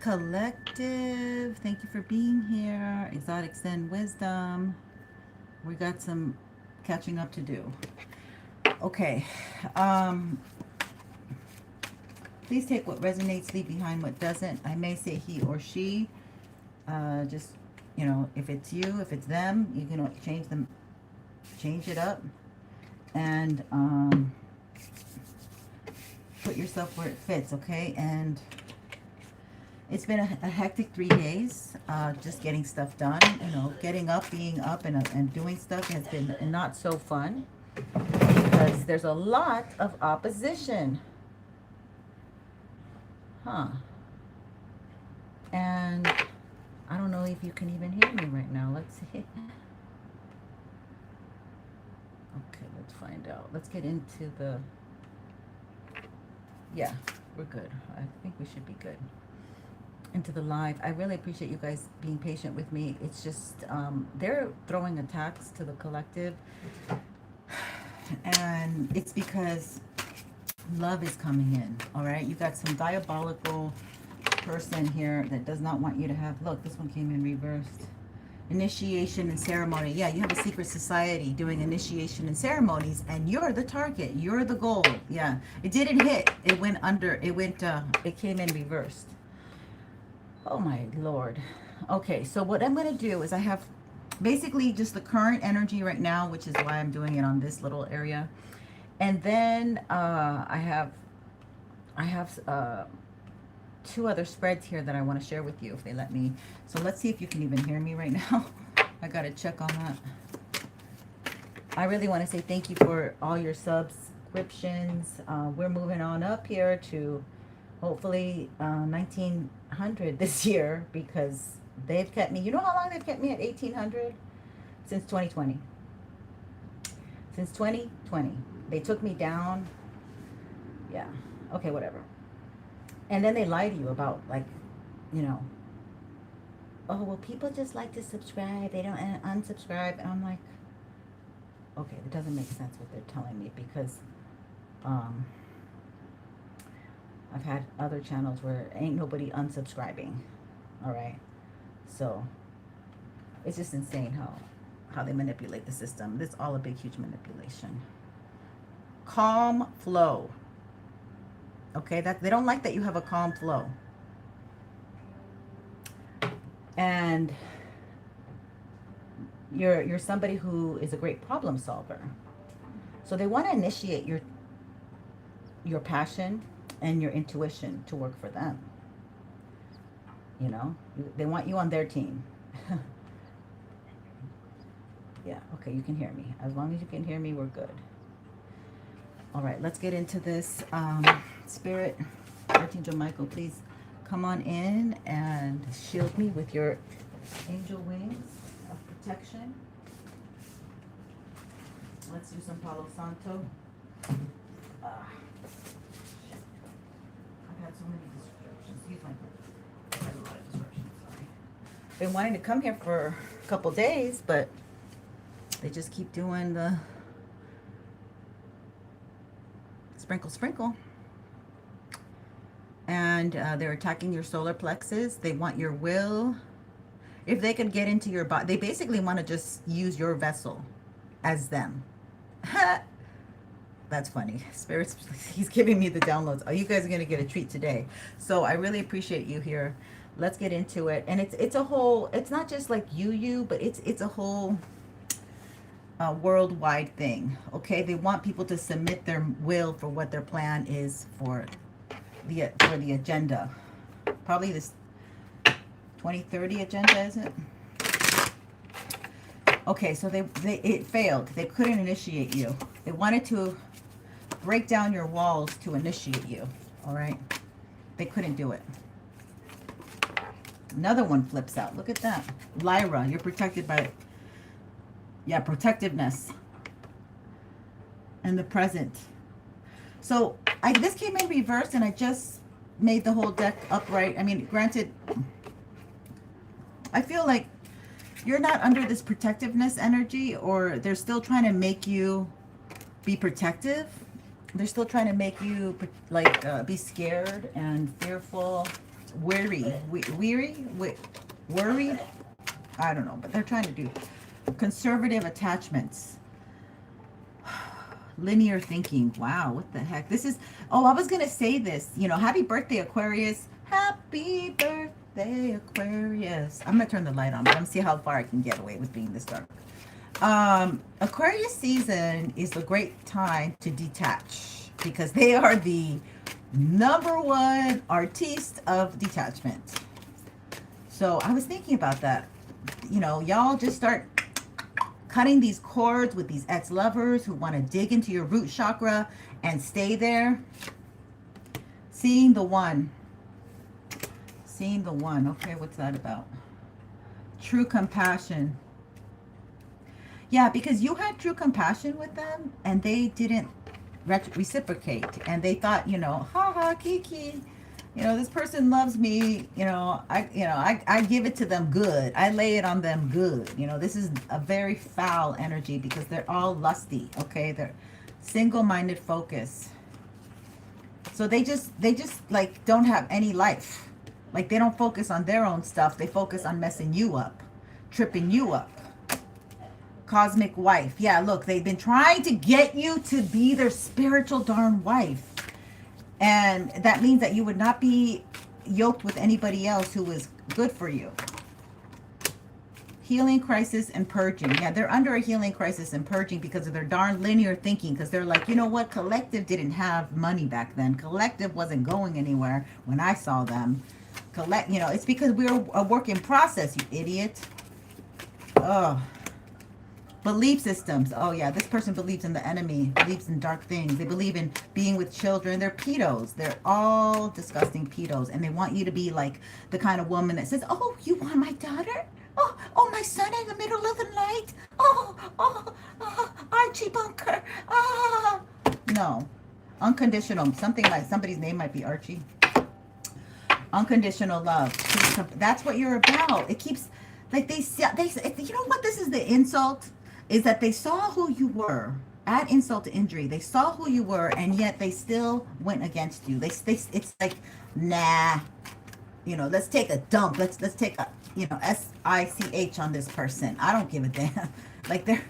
collective, thank you for being here. Exotic Zen Wisdom. We got some catching up to do. Okay. Please take what resonates, leave behind what doesn't. I may say he or she. Just, if it's you, if it's them, you can change it up. And put yourself where it fits, okay? And it's been a hectic 3 days, just getting stuff done. Getting up, being up, and doing stuff has been not so fun because there's a lot of opposition. And I don't know if you can even hear me right now. Let's see. Okay, let's find out. Let's get into the... Yeah, we're good. I think we should be good. Into the live. I really appreciate you guys being patient with me. It's just they're throwing attacks to the collective, and it's because love is coming in. All right, you got some diabolical person here that does not want you to have... Look, this one came in reversed. Initiation and ceremony. Yeah, you have a secret society doing initiation and ceremonies, and you're the target. You're the goal. Yeah, it didn't hit. It went under. It came in reversed. Oh my Lord. Okay, so what I'm going to do is I have basically just the current energy right now, which is why I'm doing it on this little area. And then I have 2 other spreads here that I want to share with you if they let me. So let's see if you can even hear me right now. I got to check on that. I really want to say thank you for all your subscriptions. We're moving on up here to hopefully 1900 this year, because they've kept me... You know how long they've kept me at 1800? Since 2020. Since 2020. They took me down. Yeah. Okay, whatever. And then they lie to you about, like, oh, well, people just like to subscribe. They don't unsubscribe. And I'm like, okay, it doesn't make sense what they're telling me, because I've had other channels where ain't nobody unsubscribing. All right. So it's just insane how they manipulate the system. This is all a big, huge manipulation. Calm flow. Okay, that they don't like that you have a calm flow. And you're somebody who is a great problem solver. So they want to initiate your passion and your intuition to work for them. They want you on their team. Yeah, okay, you can hear me. As long as you can hear me, we're good. All right, let's get into this. Spirit, Archangel Michael, please come on in and shield me with your angel wings of protection. Let's do some Palo Santo. I've had so many distractions. Excuse my... I've had a lot of distractions, sorry. Been wanting to come here for a couple days, but they just keep doing the sprinkle, sprinkle. And they're attacking your solar plexus. They want your will. If they can get into your body, they basically want to just use your vessel as them. That's funny. Spirits, he's giving me the downloads. Oh, you guys are going to get a treat today. So I really appreciate you here. Let's get into it. And it's a whole, it's not just like you, but it's a whole worldwide thing. Okay, they want people to submit their will for what their plan is for the agenda. Probably this 2030 agenda, isn't it? Okay, so it failed. They couldn't initiate you. They wanted to break down your walls to initiate you. All right, they couldn't do it. Another one flips out. Look at that. Lyra, you're protected by... Yeah, protectiveness. And the present. So this came in reverse, and I just made the whole deck upright. I mean, granted, I feel like you're not under this protectiveness energy, or they're still trying to make you be protective. They're still trying to make you like be scared and fearful. worried. I don't know, but they're trying to do conservative attachments. Linear thinking. Wow, what the heck? This is, oh, I was going to say this. You know, happy birthday, Aquarius. Happy birthday, Aquarius. I'm going to turn the light on, but I'm going to see how far I can get away with being this dark. Aquarius season is a great time to detach because they are the #1 artiste of detachment. So I was thinking about that. You know, y'all just start cutting these cords with these ex-lovers who want to dig into your root chakra and stay there. Seeing the one. Seeing the one. Okay, what's that about? True compassion. Yeah, because you had true compassion with them and they didn't reciprocate. And they thought, you know, ha ha, kiki. You know, this person loves me, I give it to them good. I lay it on them good. You know, this is a very foul energy because they're all lusty, okay? They're single-minded focus. So they just like don't have any life. Like they don't focus on their own stuff. They focus on messing you up, tripping you up. Cosmic wife. Yeah, look, they've been trying to get you to be their spiritual darn wife. And that means that you would not be yoked with anybody else who is good for you. Healing crisis and purging. Yeah, they're under a healing crisis and purging because of their darn linear thinking. Because they're like, you know what? Collective didn't have money back then. Collective wasn't going anywhere when I saw them. It's because we're a work in process, you idiot. Oh. Belief systems. Oh, yeah. This person believes in the enemy, believes in dark things. They believe in being with children. They're pedos. They're all disgusting pedos. And they want you to be like the kind of woman that says, oh, you want my daughter? Oh, my son in the middle of the night? Oh, Archie Bunker. Ah. No. Unconditional. Something like somebody's name might be Archie. Unconditional love. That's what you're about. It keeps, like they you know what this is the insult? Is that they saw who you were. Add insult to injury. They saw who you were, and yet they still went against you. It's like, nah, you know, let's take a dump. Let's take a, you know, SICH on this person. I don't give a damn. Like they're,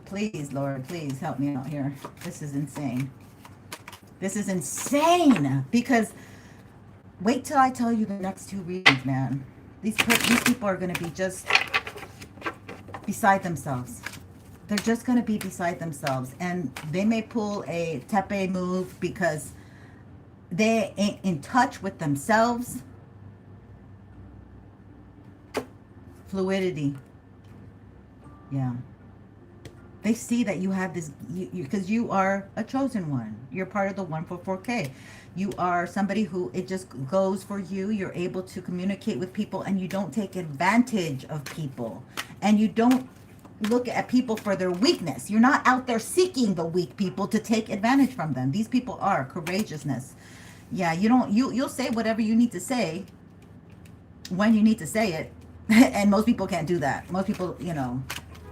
please, Lord, please help me out here. This is insane. This is insane because wait till I tell you the next 2 readings, man. These people are going to be just beside themselves. They're just going to be beside themselves. And they may pull a tepe move because they ain't in touch with themselves. Fluidity. Yeah. They see that you have this, because you are a chosen one. You're part of the 144K. You are somebody who, it just goes for you. You're able to communicate with people and you don't take advantage of people. And you don't look at people for their weakness. You're not out there seeking the weak people to take advantage from them. These people are courageousness. Yeah, you'll say whatever you need to say when you need to say it. And most people can't do that. Most people, you know,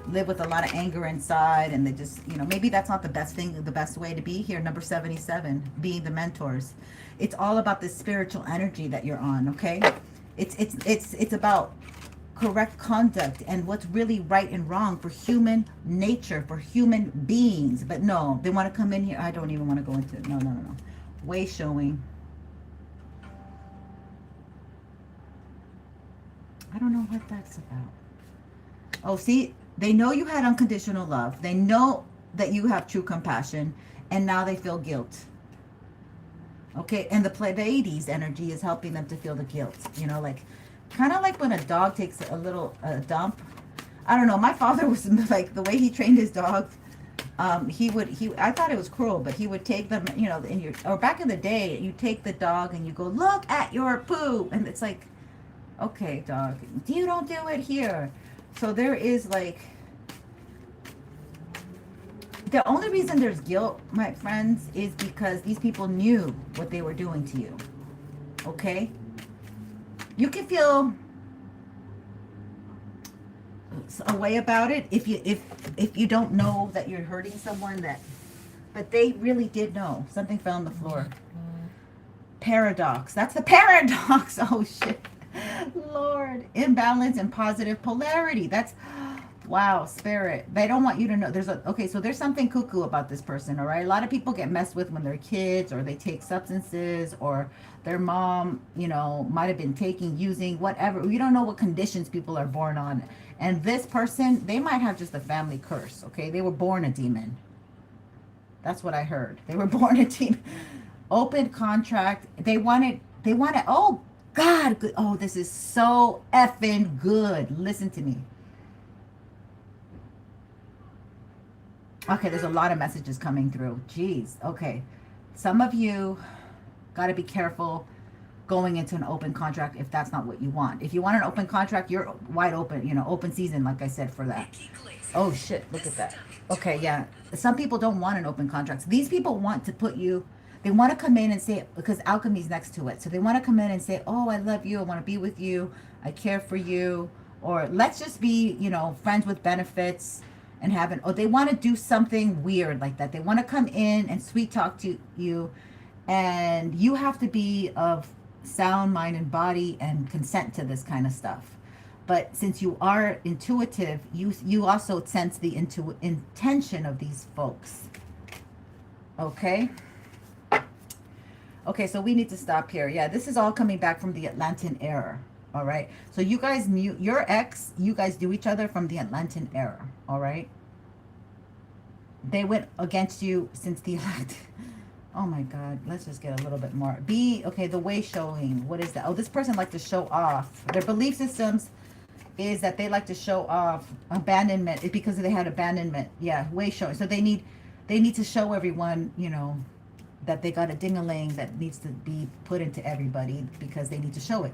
live with a lot of anger inside, and they just, you know, maybe that's not the best thing, the best way to be here. Number 77, being the mentors. It's all about the spiritual energy that you're on, okay? It's about correct conduct and what's really right and wrong for human nature, for human beings. But no, they want to come in here. I don't even want to go into it. No. Way showing. I don't know what that's about. Oh, see, they know you had unconditional love. They know that you have true compassion, and now they feel guilt. Okay, and the Pleiades energy is helping them to feel the guilt. You know, like, kind of like when a dog takes a little dump. I don't know. My father was like, the way he trained his dogs, I thought it was cruel, but he would take them, you know, or back in the day, you take the dog and you go, look at your poo. And it's like, okay, dog, you don't do it here. So there is like, the only reason there's guilt, my friends, is because these people knew what they were doing to you. Okay? You can feel a way about it if you don't know that you're hurting someone, but they really did know. Something fell on the floor. paradox. That's the paradox. Oh, shit. Lord. Imbalance and positive polarity. That's, wow, spirit. They don't want you to know. Okay, so there's something cuckoo about this person, all right? A lot of people get messed with when they're kids, or they take substances, or their mom, you know, might have been using, whatever. You don't know what conditions people are born on. And this person, they might have just a family curse, okay? They were born a demon. That's what I heard. They were born a demon. Open contract. They wanted, oh, God. Good. Oh, this is so effing good. Listen to me. Okay, there's a lot of messages coming through. Jeez. Okay. Some of you got to be careful going into an open contract if that's not what you want. If you want an open contract, you're wide open, you know, open season, like I said, for that. Oh, shit. Look at that. Okay, yeah. Some people don't want an open contract. These people want to put you, they want to come in and say, because alchemy's next to it. So they want to come in and say, oh, I love you. I want to be with you. I care for you. Or let's just be, you know, friends with benefits. And having, or they want to do something weird like that. They want to come in and sweet talk to you, and you have to be of sound mind and body and consent to this kind of stuff. But since you are intuitive, you also sense the intention of these folks. Okay. Okay, so we need to stop here. Yeah, this is all coming back from the Atlantean era. All right. So you guys knew your ex, you guys knew each other from the Atlantean era. All right. They went against you since the oh my God. Let's just get a little bit more. Okay, the way showing. What is that? Oh, this person likes to show off. Their belief systems is that they like to show off abandonment. It's because they had abandonment. Yeah, way showing. So they need to show everyone, you know, that they got a ding-a-ling that needs to be put into everybody because they need to show it.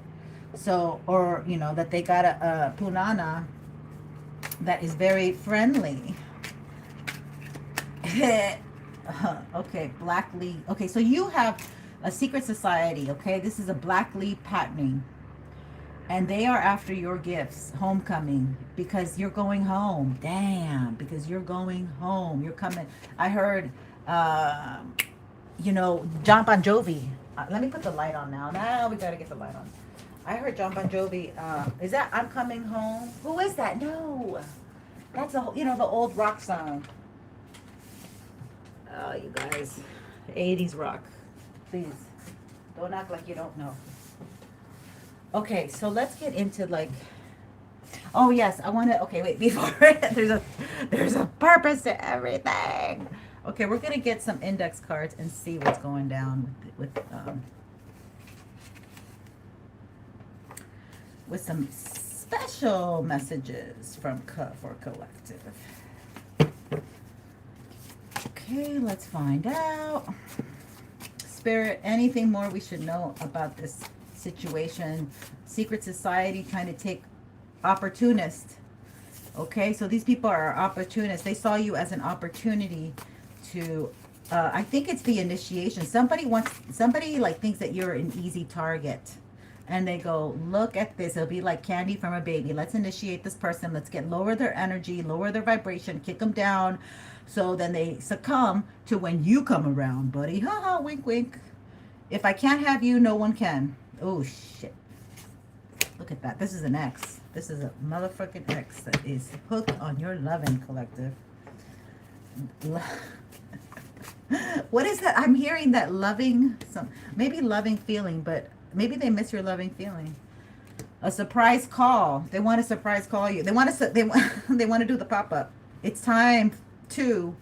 So, or, you know, that they got a punana that is very friendly. Okay, Black Lee. Okay, so you have a secret society, okay? This is a Black Lee patterning. And they are after your gifts, homecoming, because you're going home. Damn, because you're going home. You're coming. I heard, you know, John Bon Jovi. Let me put the light on now. Now we got to get the light on. I heard John Bon Jovi. Is that I'm Coming Home? Who is that? No. That's, you know, the old rock song. Oh, you guys. 80s rock. Please. Don't act like you don't know. Okay, so let's get into like... Oh, yes. I want to... Okay, wait. Before... there's a purpose to everything. Okay, we're going to get some index cards and see what's going down with some special messages for collective. Okay, let's find out. Spirit, anything more we should know about this situation? Secret society trying to take opportunist. Okay, so these people are opportunists. They saw you as an opportunity to, I think it's the initiation. Somebody like thinks that you're an easy target. And they go, look at this. It'll be like candy from a baby. Let's initiate this person. Let's lower their energy, lower their vibration, kick them down. So then they succumb to when you come around, buddy. Ha ha, wink, wink. If I can't have you, no one can. Oh, shit. Look at that. This is an X. This is a motherfucking X that is hooked on your loving, collective. What is that? I'm hearing that loving, maybe loving feeling, but maybe they miss your loving feeling. A surprise call. They want to surprise call you. They want to do the pop-up. It's time to,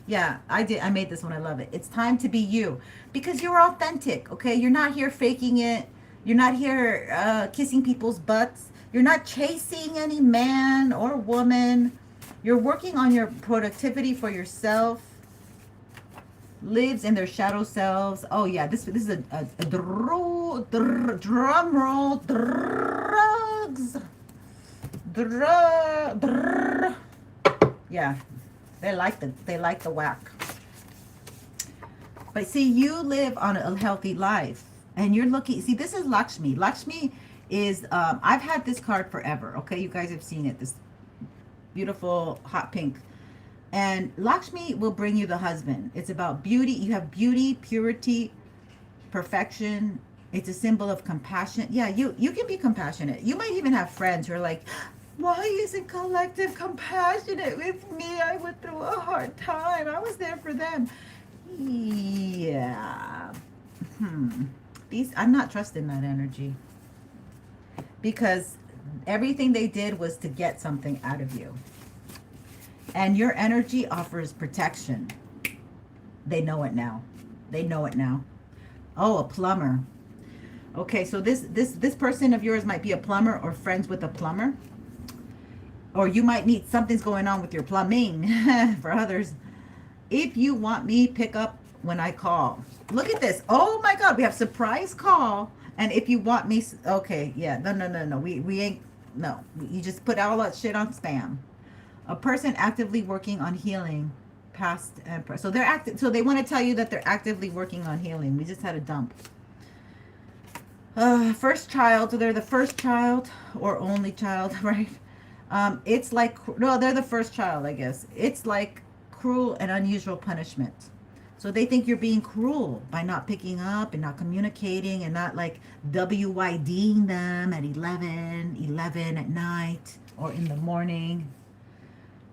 yeah, I made this one. I love it. It's time to be you because you're authentic. Okay. You're not here faking it. You're not here kissing people's butts. You're not chasing any man or woman. You're working on your productivity for yourself. Lives in their shadow selves. Oh yeah, this is a drum roll. Drugs. Yeah, they like the whack. But see, you live on a healthy life, and you're looking. See, this is Lakshmi. Lakshmi is. I've had this card forever. Okay, you guys have seen it. This beautiful hot pink. And Lakshmi will bring you the husband. It's about beauty. You have beauty, purity, perfection. It's a symbol of compassion. Yeah, you can be compassionate. You might even have friends who are like, why isn't collective compassionate with me? I went through a hard time. I was there for them. Yeah. I'm not trusting that energy, because everything they did was to get something out of you. And your energy offers protection. They know it now. They know it now. Oh, a plumber. Okay, so this person of yours might be a plumber or friends with a plumber. Or you might need, something's going on with your plumbing for others. If you want me, pick up when I call. Look at this. Oh my God, we have surprise call. And if you want me, okay, yeah, no. We ain't, no. You just put all that shit on spam. A person actively working on healing past and present. So they're active. So they want to tell you that they're actively working on healing. We just had a dump. First child. So they're the first child or only child, right? It's like, no, they're the first child, I guess. It's like cruel and unusual punishment. So they think you're being cruel by not picking up and not communicating and not like WYDing them at 11 at night or in the morning.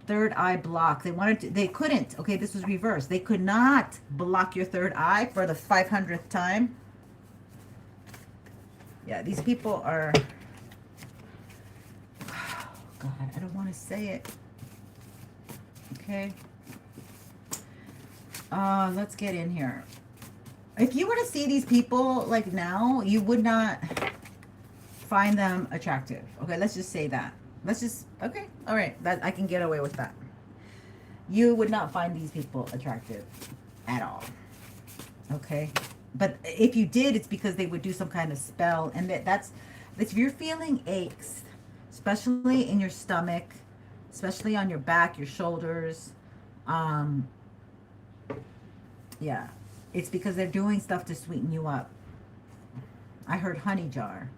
Third eye block. They couldn't. Okay, this was reversed. They could not block your third eye for the 500th time. Yeah, these people are, oh God, I don't want to say it. Okay. Let's get in here. If you were to see these people like now, you would not find them attractive. Okay, let's just say that. Okay, all right, that I can get away with that. You would not find these people attractive at all. Okay, but if you did, it's because they would do some kind of spell, and that's if you're feeling aches, especially in your stomach, especially on your back, your shoulders, yeah, it's because they're doing stuff to sweeten you up. I heard honey jar.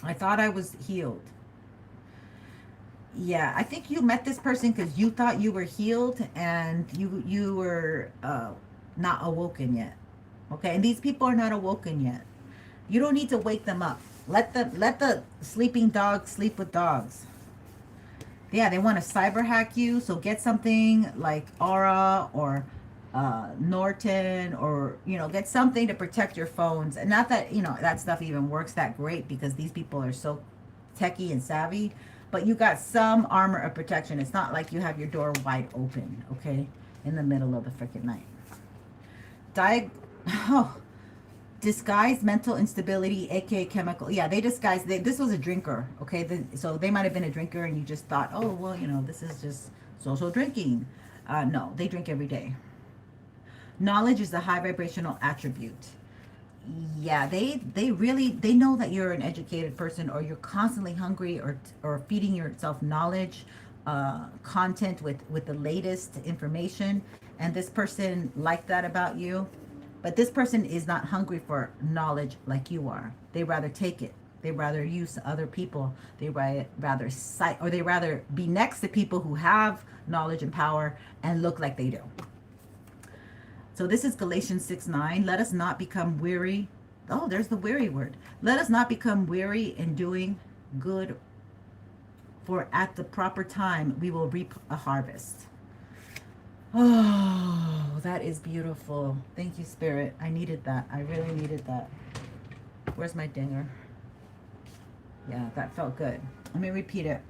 I thought I was healed. Yeah, I think you met this person because you thought you were healed and you were not awoken yet. Okay, and these people are not awoken yet. You don't need to wake them up. Let the sleeping dogs sleep with dogs. Yeah, they want to cyber hack you, so get something like Aura or Norton, or get something to protect your phones. And not that that stuff even works that great, because these people are so techie and savvy, but you got some armor of protection. It's not like you have your door wide open, okay, in the middle of the freaking night. Disguised mental instability, aka chemical. Yeah, they disguised. This was a drinker, okay. So they might have been a drinker, and you just thought, oh well, this is just social drinking. No, they drink every day. Knowledge is a high vibrational attribute. Yeah, they know that you're an educated person, or you're constantly hungry, or feeding yourself knowledge, content with the latest information. And this person liked that about you. But this person is not hungry for knowledge like you are. They rather take it. They rather use other people. They rather cite, or they rather be next to people who have knowledge and power and look like they do. So this is Galatians 6:9. Let us not become weary. Oh, there's the weary word. Let us not become weary in doing good, for at the proper time we will reap a harvest. Oh, that is beautiful. Thank you, Spirit. I needed that. I really needed that. Where's my dinger? Yeah, that felt good. Let me repeat it.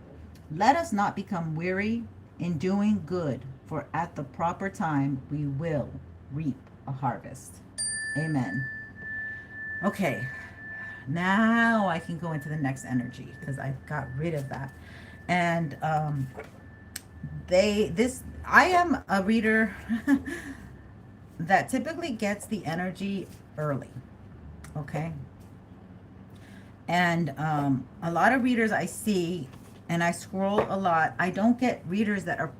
Let us not become weary in doing good, for at the proper time we will reap a harvest. Amen. Okay, now I can go into the next energy, because I got rid of that. And I am a reader that typically gets the energy early, okay? And a lot of readers I see, and I scroll a lot, I don't get readers that are,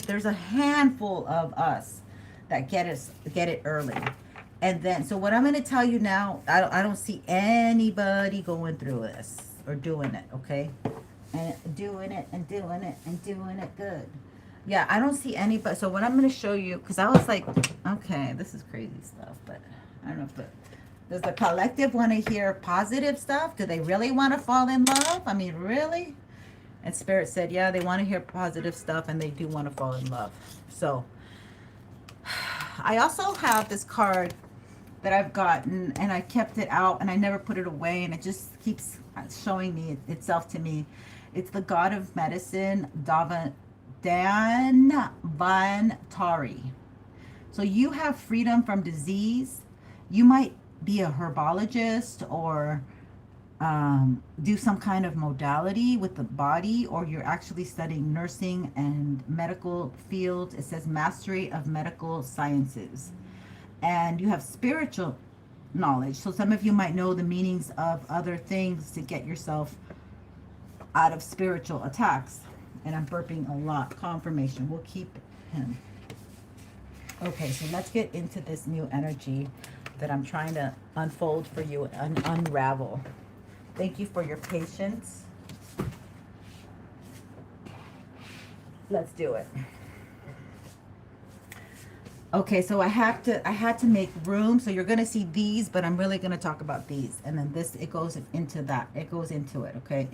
there's a handful of us that get it early. And then, so what I'm going to tell you now, I don't see anybody going through this or doing it, okay? And doing it good. Yeah, I don't see anybody. So what I'm going to show you, because I was like, okay, this is crazy stuff, but I don't know if does the collective want to hear positive stuff? Do they really want to fall in love? I mean, really? And Spirit said, yeah, they want to hear positive stuff and they do want to fall in love. So I also have this card that I've gotten and I kept it out and I never put it away, and it just keeps showing me itself to me. It's the God of Medicine, Dan Van Tari. So you have freedom from disease. You might be a herbologist or do some kind of modality with the body, or you're actually studying nursing and medical field. It says mastery of medical sciences. And you have spiritual knowledge. So some of you might know the meanings of other things to get yourself out of spiritual attacks. And I'm burping a lot. Confirmation. We'll keep him. Okay, so let's get into this new energy that I'm trying to unfold for you and unravel. Thank you for your patience. Let's do it. Okay, so I had to make room. So you're gonna see these, but I'm really gonna talk about these, and then this, it goes into that. It goes into it. Okay.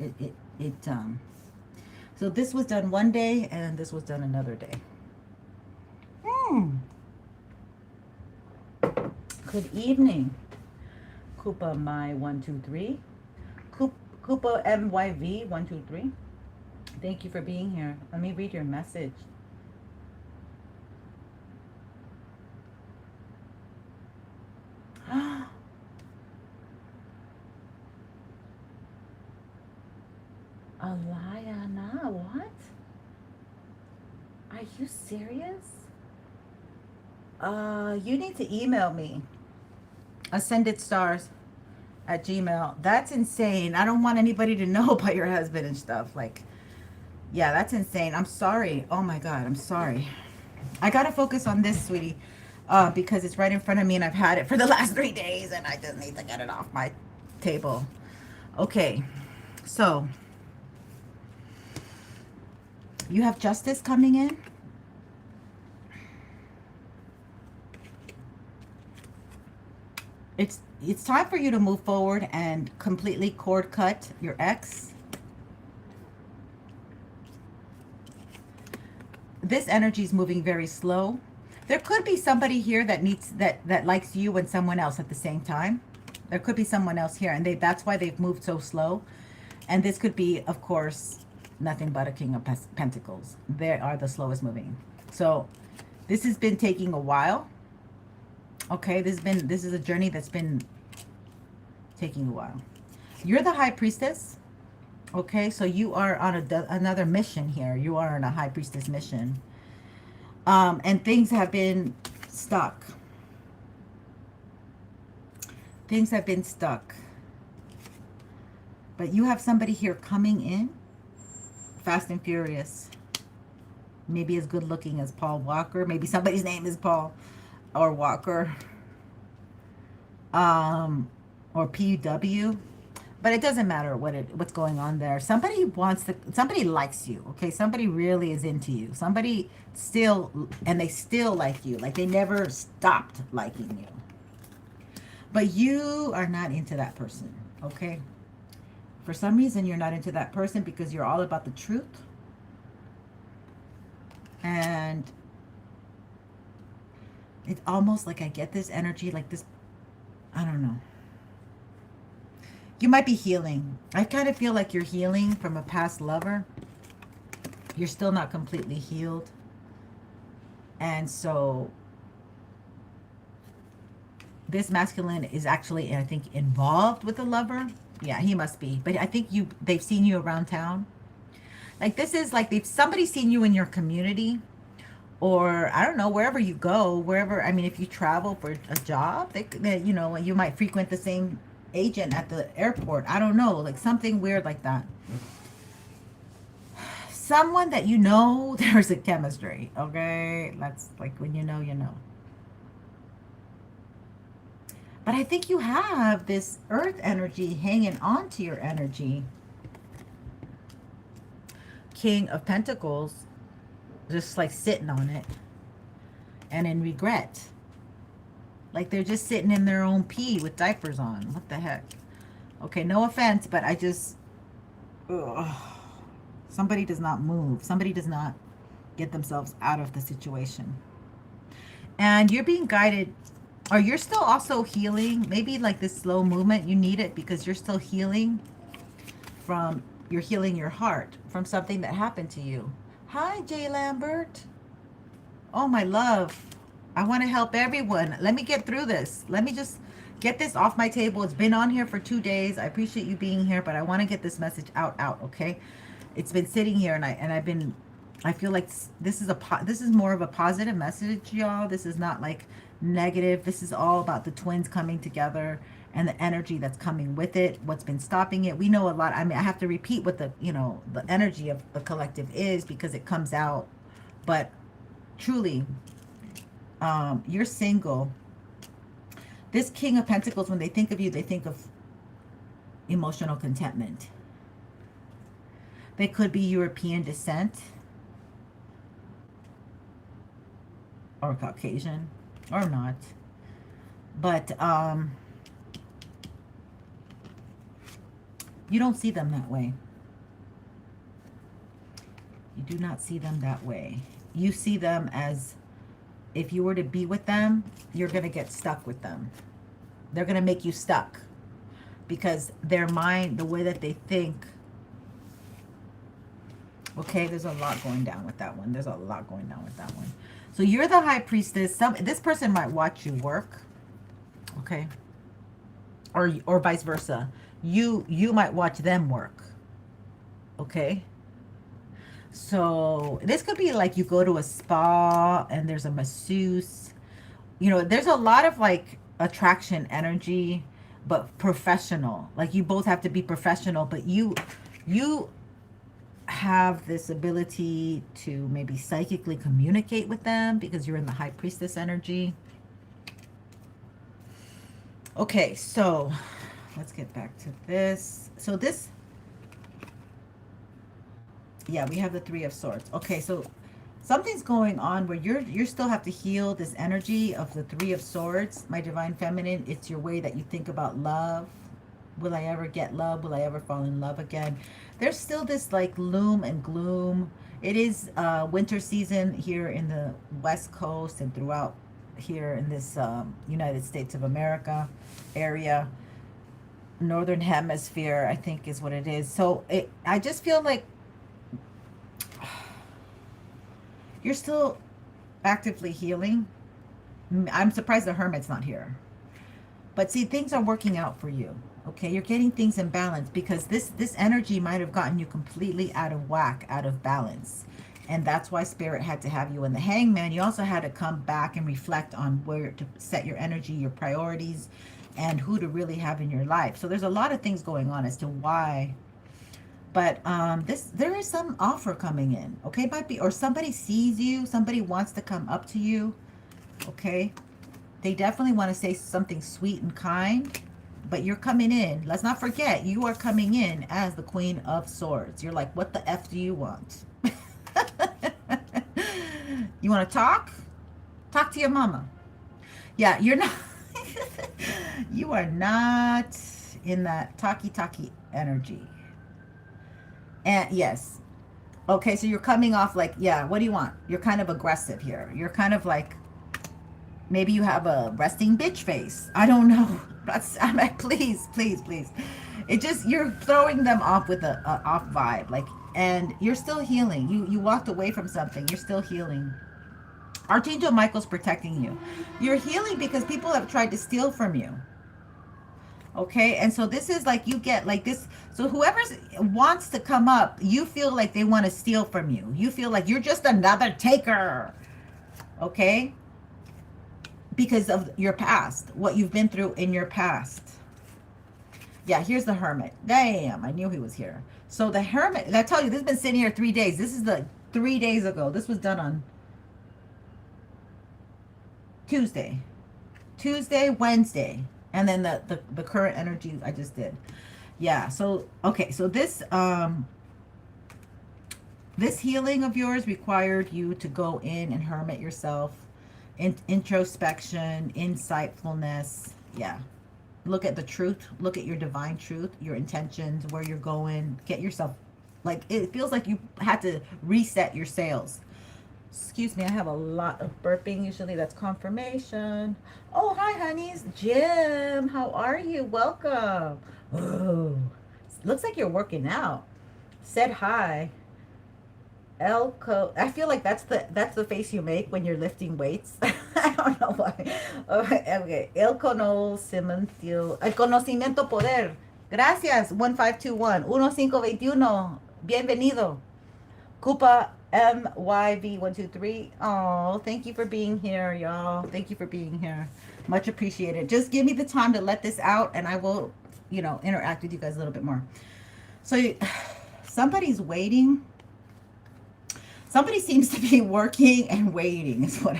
So this was done one day, and this was done another day. Good evening, Koopa My 123, Koopa MYV 123. Thank you for being here. Let me read your message. Alayana, what? Are you serious? You need to email me. Ascendedstarz@gmail. That's insane. I don't want anybody to know about your husband and stuff. Like, yeah, that's insane. I'm sorry. Oh my God, I'm sorry. I gotta focus on this, sweetie, because it's right in front of me and I've had it for the last 3 days and I just need to get it off my table. Okay, so you have justice coming in. It's time for you to move forward and completely cord cut your ex. This energy is moving very slow. There could be somebody here that needs that likes you and someone else at the same time. There could be someone else here, and that's why they've moved so slow. And this could be, of course, nothing but a King of Pentacles. They are the slowest moving. So this has been taking a while. Okay, this is a journey that's been taking a while. You're the High Priestess. Okay, so you are on another mission here. You are on a High Priestess mission. And things have been stuck. Things have been stuck. But you have somebody here coming in fast and furious. Maybe as good looking as Paul Walker. Maybe somebody's name is Paul or Walker. Or PW. But it doesn't matter what's going on there. Somebody likes you, okay? Somebody really is into you. Somebody still, and they still like you. Like they never stopped liking you. But you are not into that person, okay? For some reason, you're not into that person because you're all about the truth. And it's almost like I get this energy like this, I don't know. You might be healing. I kind of feel like you're healing from a past lover. You're still not completely healed. And so this masculine is actually, I think, involved with the lover. Yeah, he must be. But I think they've seen you around town. Like this is like somebody's seen you in your community. Or, I don't know, wherever you go, wherever, I mean, if you travel for a job, they you know, you might frequent the same agent at the airport. I don't know, like something weird like that. Someone that you know, there's a chemistry, okay? That's like when you know, you know. But I think you have this earth energy hanging on to your energy. King of Pentacles, just like sitting on it and in regret. Like they're just sitting in their own pee with diapers on. What the heck? Okay, no offense, but I just... Ugh. Somebody does not move. Somebody does not get themselves out of the situation. And you're being guided, or you're still also healing. Maybe like this slow movement, you need it because you're still healing from... You're healing your heart from something that happened to you. Hi, Jay Lambert. Oh, my love. I want to help everyone. Let me get through this. Let me just get this off my table. It's been on here for 2 days. I appreciate you being here, but I want to get this message out, okay? It's been sitting here, and I feel like this is more of a positive message, y'all. This is not like negative. This is all about the twins coming together and the energy that's coming with it, what's been stopping it. We know a lot. I mean, I have to repeat what the energy of the collective is because it comes out. But truly, you're single. This King of Pentacles, when they think of you, they think of emotional contentment. They could be European descent or Caucasian or not. But you don't see them that way. You do not see them that way. You see them as, if you were to be with them, you're going to get stuck with them. They're going to make you stuck because their mind, the way that they think. Okay, there's a lot going down with that one. There's a lot going down with that one. So you're the High Priestess. This person might watch you work. Okay. Or vice versa. You might watch them work. Okay. So this could be like you go to a spa and there's a masseuse. You know, there's a lot of like attraction energy, but professional. Like you both have to be professional, but you have this ability to maybe psychically communicate with them because you're in the High Priestess energy. Okay, so let's get back to this. So this... Yeah, we have the Three of Swords. Okay, so something's going on where you still have to heal this energy of the Three of Swords. My Divine Feminine, it's your way that you think about love. Will I ever get love? Will I ever fall in love again? There's still this like loom and gloom. It is winter season here in the West Coast and throughout here in this United States of America area. Northern Hemisphere, I think is what it is. So I just feel like you're still actively healing. I'm surprised the Hermit's not here. But see, things are working out for you. Okay, you're getting things in balance because this energy might have gotten you completely out of whack, out of balance. And that's why Spirit had to have you in the Hangman. You also had to come back and reflect on where to set your energy, your priorities, and who to really have in your life. So there's a lot of things going on as to why. But there is some offer coming in, okay? Might be, or somebody sees you, somebody wants to come up to you, okay? They definitely want to say something sweet and kind, but you're coming in. Let's not forget, you are coming in as the Queen of Swords. You're like, what the F do you want? You want to talk? Talk to your mama. Yeah, you're not, you are not in that talky energy. And yes. Okay, so you're coming off like, yeah, what do you want? You're kind of aggressive here. You're kind of like, maybe you have a resting bitch face. I don't know. I'm like, please. It just, you're throwing them off with a off vibe. Like, and you're still healing. You walked away from something. You're still healing. Archangel Michael's protecting you. You're healing because people have tried to steal from you. Okay, and so this is like you get like this. So whoever wants to come up, you feel like they want to steal from you. You feel like you're just another taker. Okay, because of your past, what you've been through in your past. Yeah, here's the Hermit. Damn, I knew he was here. So the Hermit, I tell you, this has been sitting here 3 days. This is the 3 days ago. This was done on Tuesday, Wednesday. And then the current energy I just did. Yeah, so, okay, so this healing of yours required you to go in and hermit yourself introspection, insightfulness. Yeah. Look at the truth. Look at your divine truth, your intentions, where you're going. Get yourself, like, it feels like you had to reset your sails. Excuse me, I have a lot of burping. Usually that's confirmation. Oh, hi, honeys. Jim, how are you? Welcome. Oh, looks like you're working out. Said hi. Elko, I feel like that's the face you make when you're lifting weights. I don't know why. Okay. El conocimiento, el conocimiento poder. Gracias. 1521. 1521. Bienvenido. Koopa MYV123. Oh, thank you for being here, y'all. Thank you for being here. Much appreciated. Just give me the time to let this out and I will, interact with you guys a little bit more. So somebody's waiting. Somebody seems to be working and waiting. Is what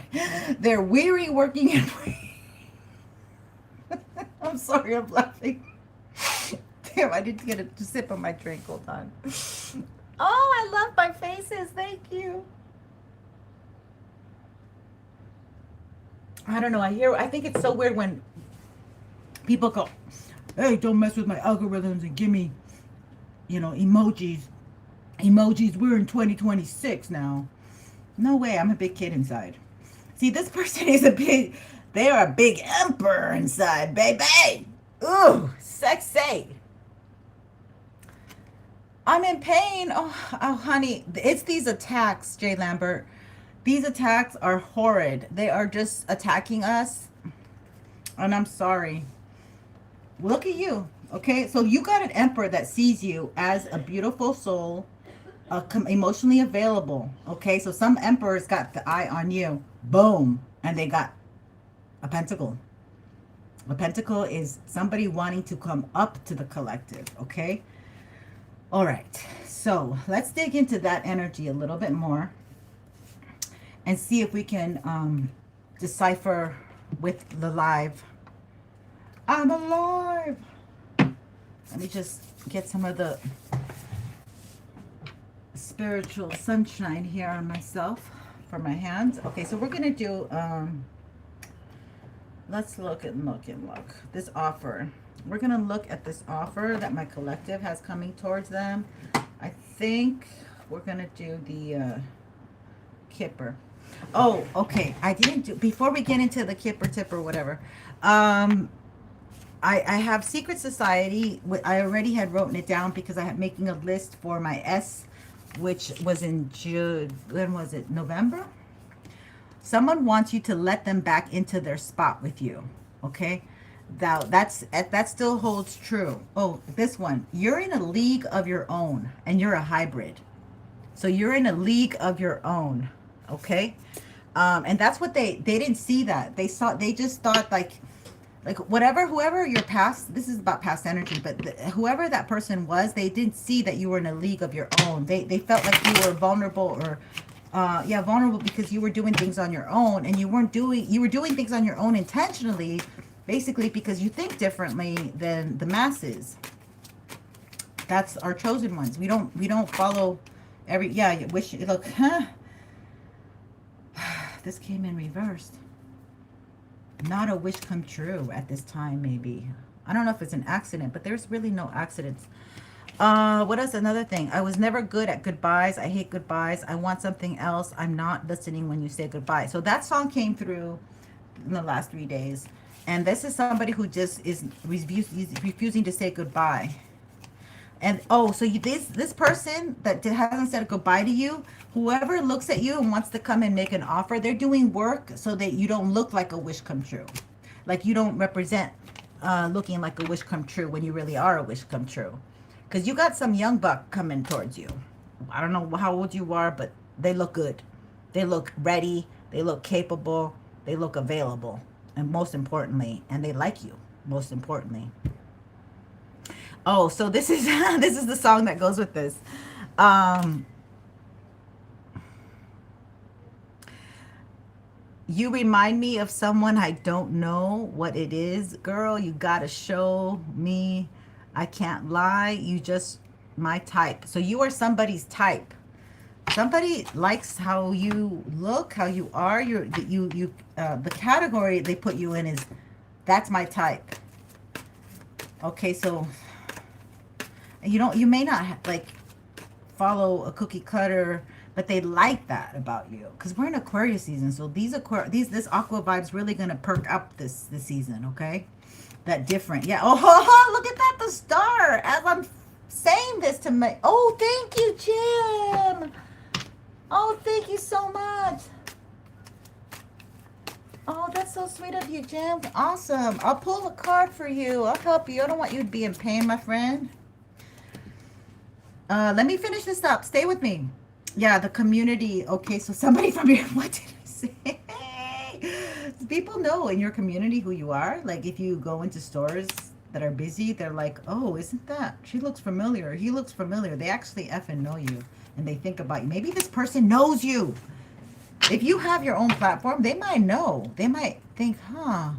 they're weary, working and waiting. I'm sorry, I'm laughing. Damn, I didn't get a sip of my drink. Hold on. Oh, I love my faces. Thank you. I don't know. I think it's so weird when people go, hey, don't mess with my algorithms and give me, emojis. Emojis, we're in 2026 now. No way, I'm a big kid inside. See, this person is they are a big emperor inside, baby. Ooh, sexy. I'm in pain. Oh, honey, it's these attacks, Jay Lambert. These attacks are horrid. They are just attacking us. And I'm sorry. Look at you, okay? So you got an emperor that sees you as a beautiful soul, emotionally available, okay? So some emperors got the eye on you, boom, and they got a pentacle. A pentacle is somebody wanting to come up to the collective, okay? All right, so let's dig into that energy a little bit more and see if we can decipher with the live. I'm alive. Let me just get some of the spiritual sunshine here on myself for my hands. Okay, so we're gonna do let's look this offer. We're gonna look at this offer that my collective has coming towards them. I think we're gonna do the Kipper. Oh, okay. I didn't do, before we get into the Kipper tipper whatever, I have Secret Society. I already had written it down because I had making a list for my S, which was in June. When was it? November? Someone wants you to let them back into their spot with you. Okay? Now, that still holds true. Oh, this one. You're in a league of your own, and you're a hybrid. So you're in a league of your own. Okay? And that's what they didn't see that. They just thought like whoever your past, this is about past energy, but whoever that person was, they didn't see that you were in a league of your own. They felt like you were vulnerable or vulnerable because you were doing things on your own, and you were doing things on your own intentionally, basically because you think differently than the masses. That's our chosen ones. We don't follow every, you wish, look, this came in reversed. Not a wish come true at this time, maybe. I don't know if it's an accident, but there's really no accidents. What else? Another thing. I was never good at goodbyes. I hate goodbyes. I want something else. I'm not listening when you say goodbye. So that song came through in the last 3 days. And this is somebody who just is refusing to say goodbye. And so this person that hasn't said goodbye to you, whoever looks at you and wants to come and make an offer, they're doing work so that you don't look like a wish come true. Like you don't represent looking like a wish come true when you really are a wish come true. Because you got some young buck coming towards you. I don't know how old you are, but they look good. They look ready. They look capable. They look available. And most importantly, and they like you, most importantly. Oh, so this is this is the song that goes with this. You remind me of someone I don't know what it is. Girl, you gotta show me. I can't lie. You just my type. So you are somebody's type. somebody likes how you look, how you are. The category they put you in is, that's my type. Okay, so you may not like follow a cookie cutter, but they like that about you because we're in Aquarius season. So this aqua vibe's really gonna perk up this season. Okay, that different. Yeah. Oh, look at that, the star. As I'm saying this to me. Oh, thank you, Jim. Oh, thank you so much. Oh, that's so sweet of you, Jim. Awesome. I'll pull a card for you. I'll help you. I don't want you to be in pain, my friend. Let me finish this up. Stay with me. Yeah, the community. Okay, so somebody from here. What did I say? People know in your community who you are. Like if you go into stores that are busy, they're like, oh, isn't that? She looks familiar. He looks familiar. They actually effing know you. And they think about you. Maybe this person knows you. If you have your own platform, they might know. They might think, huh,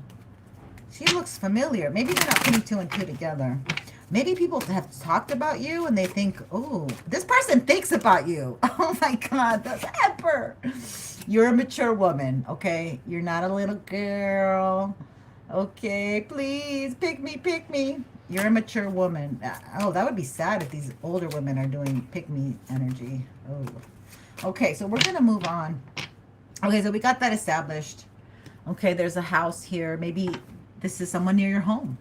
she looks familiar. Maybe they're not putting 2 and 2 together. Maybe people have talked about you and they think, oh, this person thinks about you. Oh my God, that's Emperor. You're a mature woman, okay? You're not a little girl. Okay, please, pick me, pick me. You're a mature woman. Oh, that would be sad if these older women are doing pick me energy. Oh. Okay, so we're going to move on. Okay, so we got that established. Okay, there's a house here. Maybe this is someone near your home.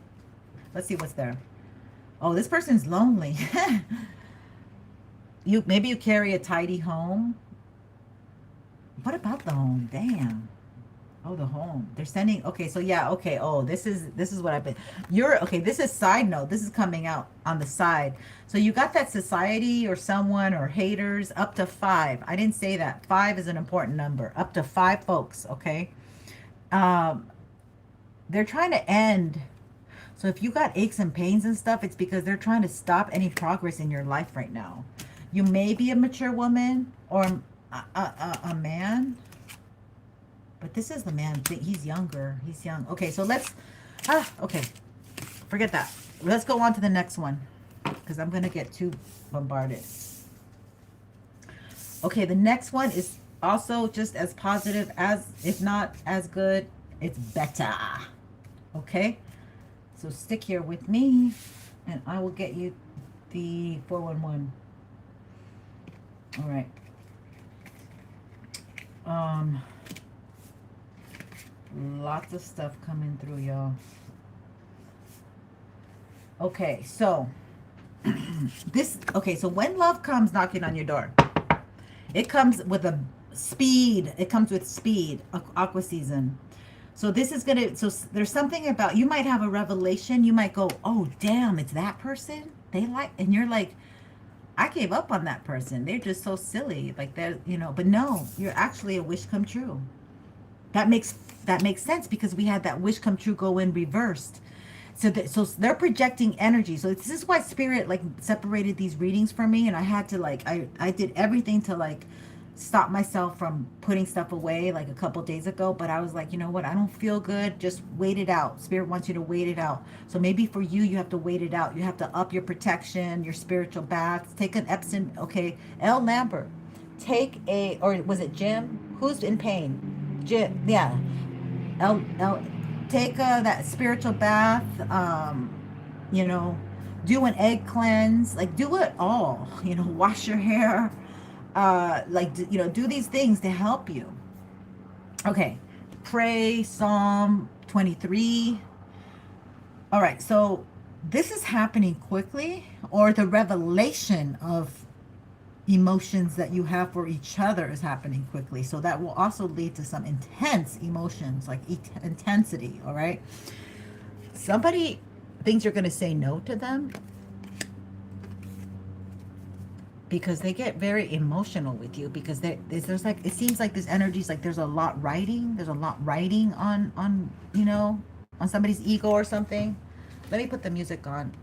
Let's see what's there. Oh, this person's lonely. Maybe you carry a tidy home. What about the home? Damn. Oh, the home. They're sending. Okay, so yeah. Okay. Oh, this is what I've been. Okay. This is side note. This is coming out on the side. So you got that society or someone or haters up to 5. I didn't say that. 5 is an important number. Up to 5 folks. Okay. They're trying to end. So if you got aches and pains and stuff, it's because they're trying to stop any progress in your life right now. You may be a mature woman or a man. But this is the man. He's younger. He's young. Okay, so let's... okay. Forget that. Let's go on to the next one. Because I'm going to get too bombarded. Okay, the next one is also just as positive as, if not as good. It's better. Okay? So stick here with me. And I will get you the 411. All right. Lots of stuff coming through, y'all. Okay, so so when love comes knocking on your door, it comes with a speed. It comes with speed. Aqua season. So this is gonna. So there's something about, you might have a revelation. You might go, oh damn, it's that person. And you're like, I gave up on that person. They're just so silly. Like they're, but no, you're actually a wish come true. That makes sense because we had that wish come true go in reversed. So they're projecting energy. So this is why Spirit separated these readings for me, and I had to I did everything to stop myself from putting stuff away a couple days ago. But I was like, you know what? I don't feel good. Just wait it out. Spirit wants you to wait it out. So maybe for you, you have to wait it out. You have to up your protection, your spiritual baths. Take an Epsom. Okay, L. Lambert. Or was it Jim? Who's in pain? Jim. Yeah. Take that spiritual bath, do an egg cleanse, do it all, wash your hair, do these things to help you. Okay, pray, Psalm 23. All right, so this is happening quickly, or the revelation of emotions that you have for each other is happening quickly. So that will also lead to some intense emotions, intensity. All right. Somebody thinks you're going to say no to them because they get very emotional with you, because there's it seems like this energy is there's a lot riding. There's a lot riding on on somebody's ego or something. Let me put the music on.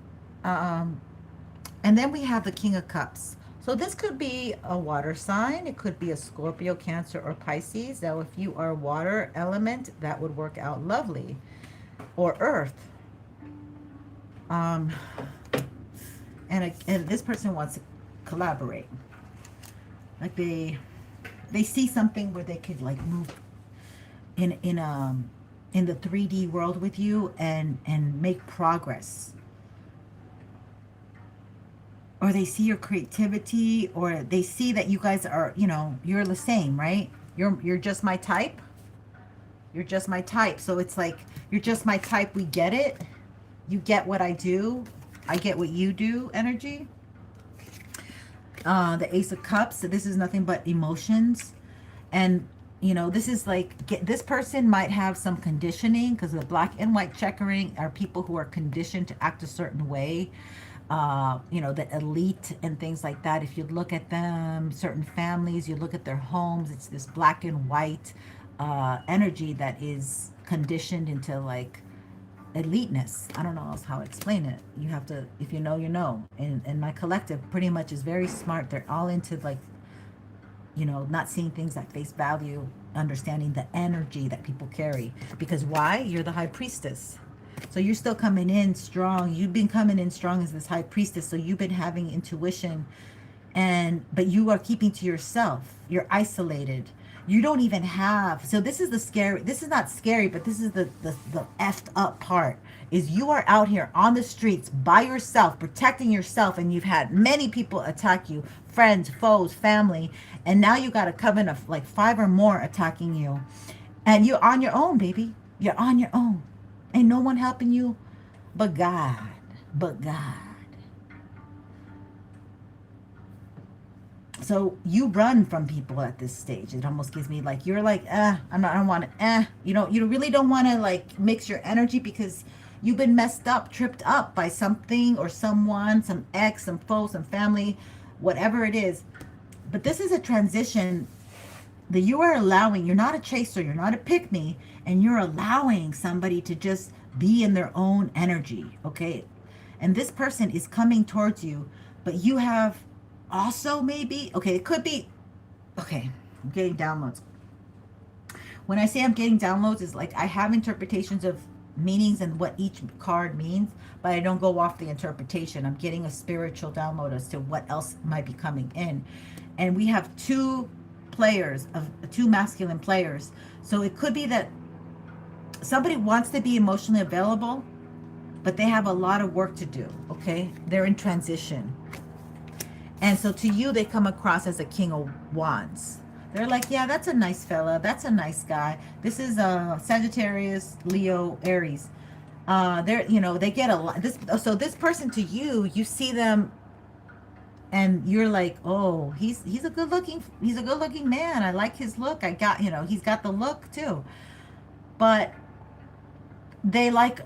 And then we have the King of Cups. So this could be a water sign. It could be a Scorpio, Cancer, or Pisces. Now, if you are water element, that would work out lovely. Or earth. And, this person wants to collaborate. Like they see something where they could like move in the 3D world with you and make progress. Or they see your creativity, or they see that you guys are, you know, you're the same, right? You're just my type. You're just my type. So it's like, you're just my type. We get it. You get what I do. I get what you do, energy. The Ace of Cups. So this is nothing but emotions. And, you know, this is like, this person might have some conditioning, because the black and white checkering are people who are conditioned to act a certain way. You know, the elite and things like that. If you look at them, certain families, you look at their homes, it's this black and white energy that is conditioned into like eliteness. I don't know else how to explain it. You have to, if you know, you know. And my collective pretty much is very smart. They're all into like, you know, not seeing things at face value, understanding the energy that people carry. Because why? You're the High Priestess. So you're still coming in strong. You've been coming in strong as this High Priestess. So you've been having intuition, but you are keeping to yourself. You're isolated. You don't even have, so this is the scary, this is not scary, but this is the effed up part, is you are out here on the streets by yourself, protecting yourself, and you've had many people attack you, friends, foes, family, and now you got a coven of like 5 or more attacking you, and you're on your own, baby. You're on your own. Ain't no one helping you but God. But God. So you run from people at this stage. It almost gives me like, you're like, I don't want to, you know, you really don't want to like mix your energy, because you've been messed up, tripped up by something or someone, some ex, some foe, some family, whatever it is. But this is a transition that you are allowing. You're not a chaser, you're not a pick-me, and you're allowing somebody to just be in their own energy, okay? And this person is coming towards you, but you have also maybe, okay, it could be, okay, I'm getting downloads. When I say I'm getting downloads, is like I have interpretations of meanings and what each card means, but I don't go off the interpretation. I'm getting a spiritual download as to what else might be coming in. And we have 2 players, of 2 masculine players. So it could be that somebody wants to be emotionally available, but they have a lot of work to do, okay? They're in transition. And so to you, they come across as a King of Wands. They're like, yeah, that's a nice fella. That's a nice guy. This is Sagittarius, Leo, Aries. They're, you know, they get a lot. So this person to you, you see them and you're like, oh, he's a good looking man. I like his look. You know, he's got the look too. But they want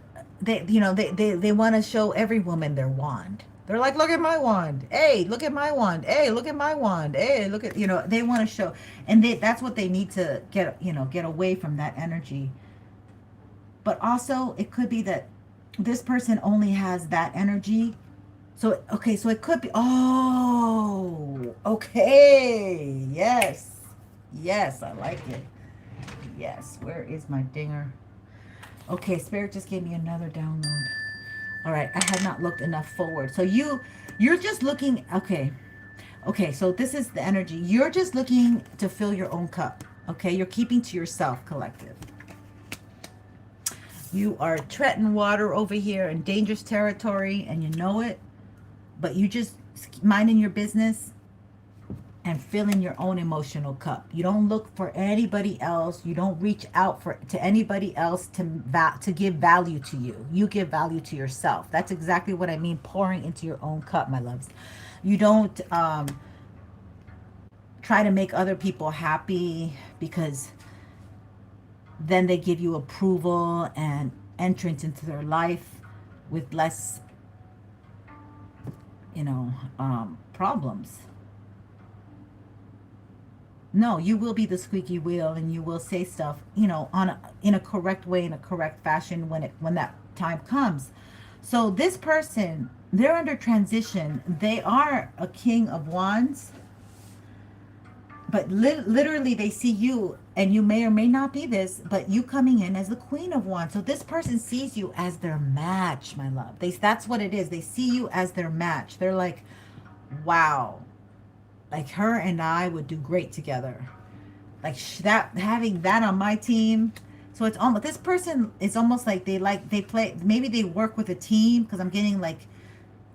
to show every woman their wand. They're like, look at my wand. Hey, look at my wand. Hey, look at my wand. Hey, look at, you know, they want to show. And that's what they need to get, you know, get away from that energy. But also, it could be that this person only has that energy. So, okay, so it could be, oh, okay. Yes. Yes, I like it. Yes, where is my dinger? Okay, Spirit just gave me another download. All right, I had not looked enough forward. So you're just looking, okay, so this is the energy. You're just looking to fill your own cup, okay? You're keeping to yourself, collective. You are treading water over here in dangerous territory, and you know it, but you just minding your business and filling your own emotional cup. You don't look for anybody else. You don't reach out to anybody else to give value to you. You give value to yourself. That's exactly what I mean, pouring into your own cup, my loves. You don't try to make other people happy, because then they give you approval and entrance into their life with less, you know, problems. No, you will be the squeaky wheel, and you will say stuff, you know, in a correct way, in a correct fashion when that time comes. So this person, they're under transition. They are a King of Wands, but literally they see you, and you may or may not be this, but you coming in as the Queen of Wands. So this person sees you as their match, my love. That's what it is. They see you as their match. They're like, wow. like her and I would do great together. Like that, having that on my team. So it's almost, this person is almost like they play, maybe they work with a team, because I'm getting like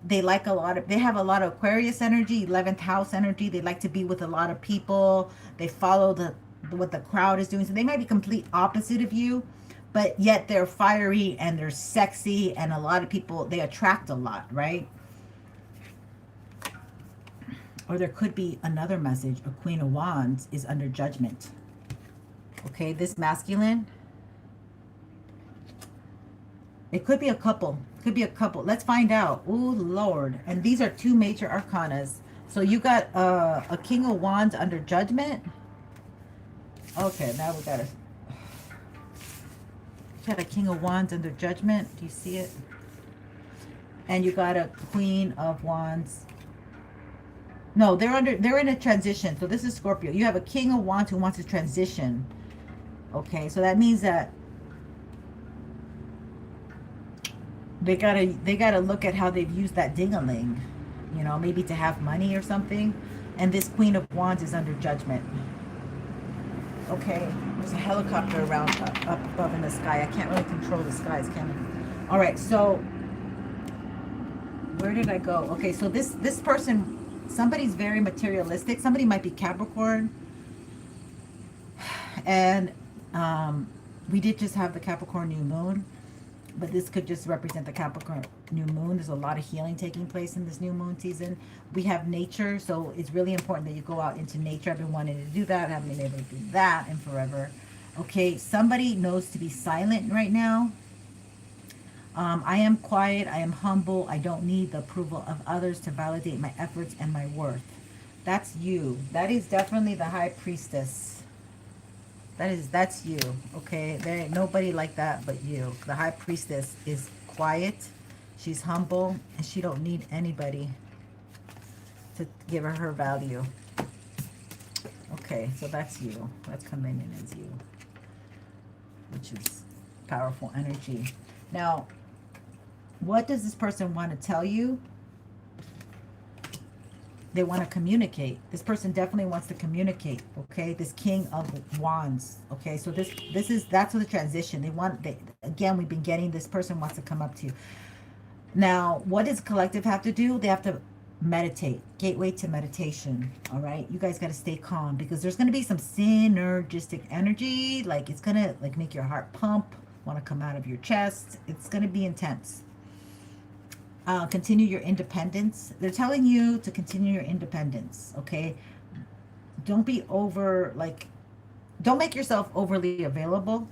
they like a lot of, they have a lot of Aquarius energy, 11th house energy. They like to be with a lot of people. They follow the what the crowd is doing. So they might be complete opposite of you, but yet they're fiery and they're sexy, and a lot of people, they attract a lot, right? Or there could be another message. A Queen of Wands is under judgment. Okay, this masculine, it could be a couple. Could be a couple. Let's find out. Oh, Lord. And these are two major arcanas. So you got a King of Wands under judgment. Okay, now we got a... You got a King of Wands under judgment. Do you see it? And you got a Queen of Wands. No, they're in a transition. So this is Scorpio. You have a King of Wands who wants to transition. Okay, so that means that they gotta look at how they've used that ding-a-ling, you know, maybe to have money or something. And this Queen of Wands is under judgment. Okay, there's a helicopter around up above in the sky. I can't really control the skies, can I? All right, so where did I go? Okay, so this person, somebody's very materialistic. Somebody might be Capricorn, and we did just have the Capricorn new moon. But this could just represent the Capricorn new moon. There's a lot of healing taking place in this new moon season. We have nature, so it's really important that you go out into nature. I've been wanting to do that. I haven't been able to do that in forever. Okay, somebody knows to be silent right now. I am quiet. I am humble. I don't need the approval of others to validate my efforts and my worth. That's you. That is definitely the High Priestess. That's you. Okay, there ain't nobody like that but you. The High Priestess is quiet, she's humble, and she don't need anybody to give her value. Okay, so that's you. That's coming in as you, which is powerful energy. Now, what does this person want to tell you? They want to communicate. This person definitely wants to communicate. Okay, this King of Wands. Okay, so that's the transition. Again, we've been getting, this person wants to come up to you. Now, what does collective have to do? They have to meditate. Gateway to meditation. All right, you guys got to stay calm, because there's going to be some synergistic energy. Like, it's going to like make your heart pump, want to come out of your chest. It's going to be intense. Continue your independence. They're telling you to continue your independence, okay? Don't be don't make yourself overly available,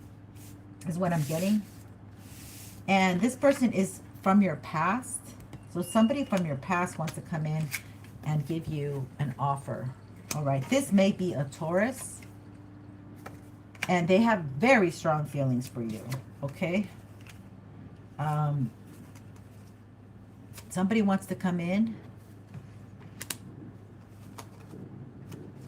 is what I'm getting. And this person is from your past. So somebody from your past wants to come in and give you an offer. All right, this may be a Taurus, and they have very strong feelings for you, okay? Somebody wants to come in,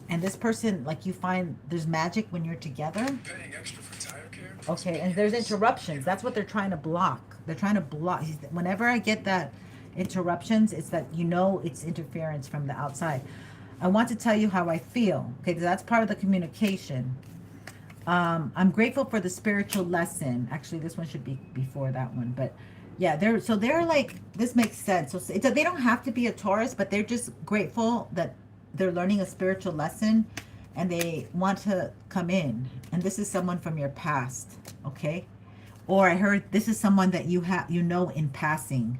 and this person, like, you find there's magic when you're together. Paying extra for tire care? Okay, and there's interruptions. That's what they're trying to block. They're trying to block. Whenever I get that interruptions, it's that, you know, it's interference from the outside. I want to tell you how I feel, okay, because that's part of the communication. I'm grateful for the spiritual lesson. Actually, this one should be before that one, but yeah, they're like, this makes sense. So they don't have to be a Taurus, but they're just grateful that they're learning a spiritual lesson, and they want to come in. And this is someone from your past, okay? Or I heard this is someone that you know in passing.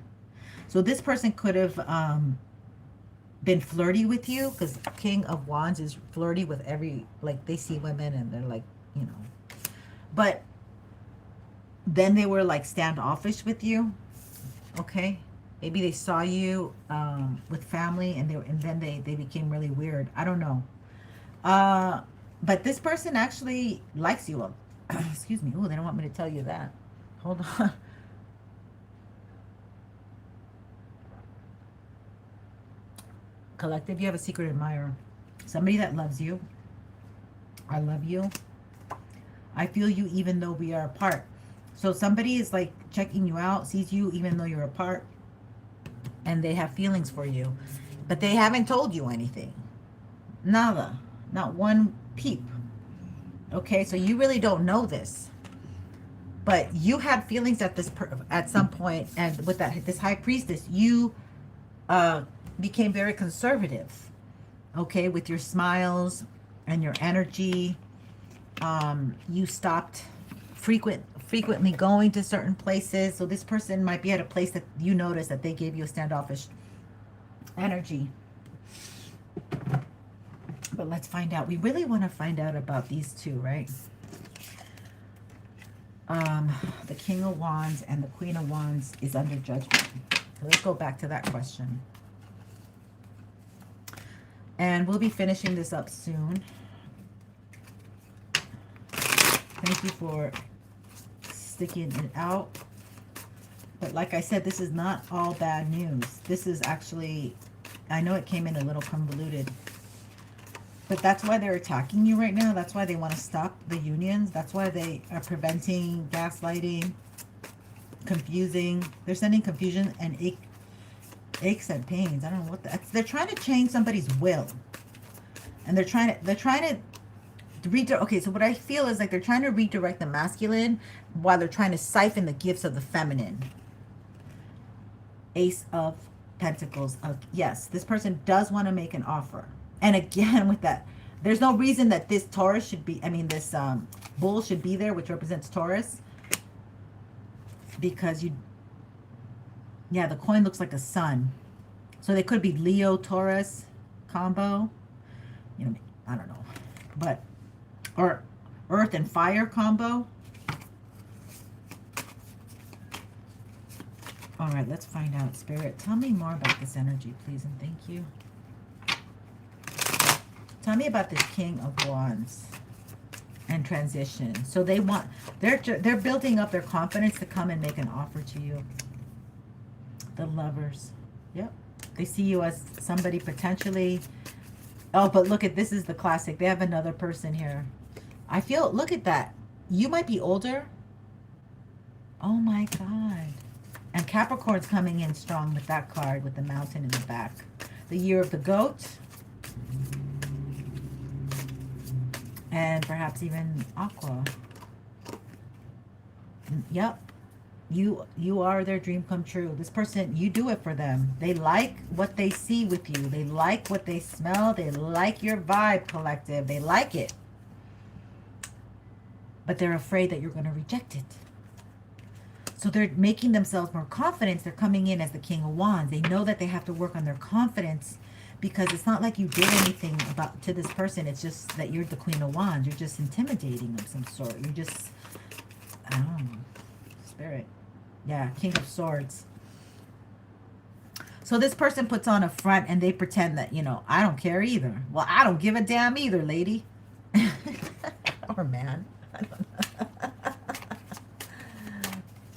So this person could have been flirty with you, because King of Wands is flirty with like, they see women and they're like, you know. But then they were like standoffish with you, okay? Maybe they saw you with family, and then they became really weird. I don't know. But this person actually likes you. Excuse me. Oh, they don't want me to tell you that. Hold on. Collective, you have a secret admirer. Somebody that loves you. I love you. I feel you even though we are apart. So somebody is like checking you out, sees you even though you're apart, and they have feelings for you, but they haven't told you anything. Nada. Not one peep. Okay, so you really don't know this. But you had feelings at at some point, and with this high priestess, you became very conservative. Okay, with your smiles and your energy. You stopped frequently going to certain places. So this person might be at a place that you notice that they gave you a standoffish energy. But let's find out. We really want to find out about these two, right? The King of Wands and the Queen of Wands is under judgment. So let's go back to that question. And we'll be finishing this up soon. Thank you for sticking it out. But like I said, this is not all bad news. This is actually, I know it came in a little convoluted. But that's why they're attacking you right now. That's why they want to stop the unions. That's why they are preventing gaslighting, confusing. They're sending confusion and aches and pains. I don't know what they're trying to change somebody's will. And they're trying to redirect. Okay, so what I feel is like they're trying to redirect the masculine while they're trying to siphon the gifts of the feminine. Ace of Pentacles. Yes, this person does want to make an offer. And again, with that, there's no reason that this Taurus should be, this bull should be there, which represents Taurus. Because the coin looks like a sun. So they could be Leo, Taurus combo. I don't know. But, or earth and fire combo. All right, let's find out. Spirit, tell me more about this energy, please, and thank you. Tell me about this King of Wands and transition. So they're building up their confidence to come and make an offer to you. The Lovers. Yep. They see you as somebody potentially. Oh, but look at this is the classic. They have another person here. I feel, look at that. You might be older. Oh my God. And Capricorn's coming in strong with that card with the mountain in the back. The Year of the Goat. And perhaps even Aqua. Yep. You are their dream come true. This person, you do it for them. They like what they see with you. They like what they smell. They like your vibe, collective. They like it. But they're afraid that you're going to reject it. So they're making themselves more confident. They're coming in as the King of Wands. They know that they have to work on their confidence. Because it's not like you did anything to this person. It's just that you're the Queen of Wands. You're just intimidating of some sort. You're just, I don't know, Spirit. Yeah, King of Swords. So this person puts on a front and they pretend that, I don't care either. Well, I don't give a damn either, lady. Or man. I don't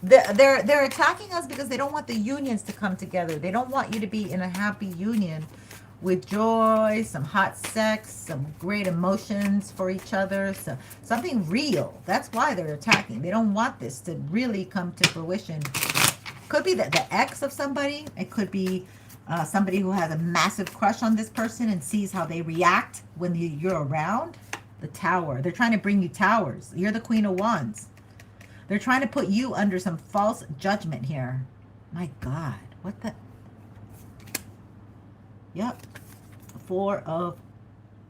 know. They're attacking us because they don't want the unions to come together. They don't want you to be in a happy union with joy, some hot sex, some great emotions for each other, so something real. That's why they're attacking. They don't want this to really come to fruition. Could be the ex of somebody. It could be somebody who has a massive crush on this person and sees how they react when you're around. The Tower. They're trying to bring you towers. You're the Queen of Wands. They're trying to put you under some false judgment here. My God. What the... Yep. Four of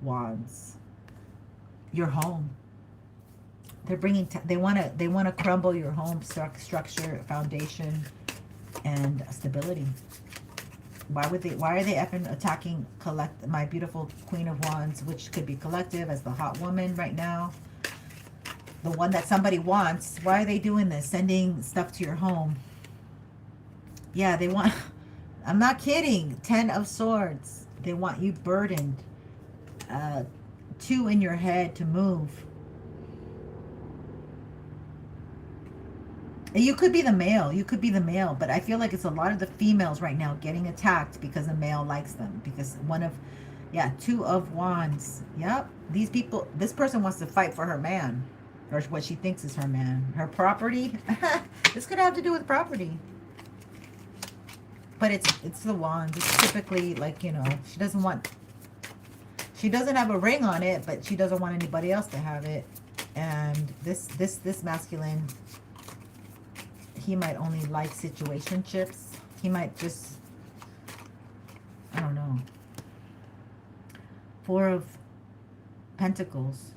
Wands. Your home. They're bringing. They want to crumble your home structure, foundation, and stability. Why are they effing attacking my beautiful Queen of Wands, which could be collective as the hot woman right now, the one that somebody wants? Why are they doing this? Sending stuff to your home. Yeah, they want. I'm not kidding. 10 of Swords. They want you burdened. 2 in your head to move. You could be the male. You could be the male. But I feel like it's a lot of the females right now getting attacked because the male likes them. Because 2 of Wands. Yep. These people, this person wants to fight for her man. Or what she thinks is her man. Her property. This could have to do with property. But it's the Wands. It's typically like, she She doesn't have a ring on it, but she doesn't want anybody else to have it. And this masculine, he might only like situationships. He might just, I don't know. 4 of Pentacles.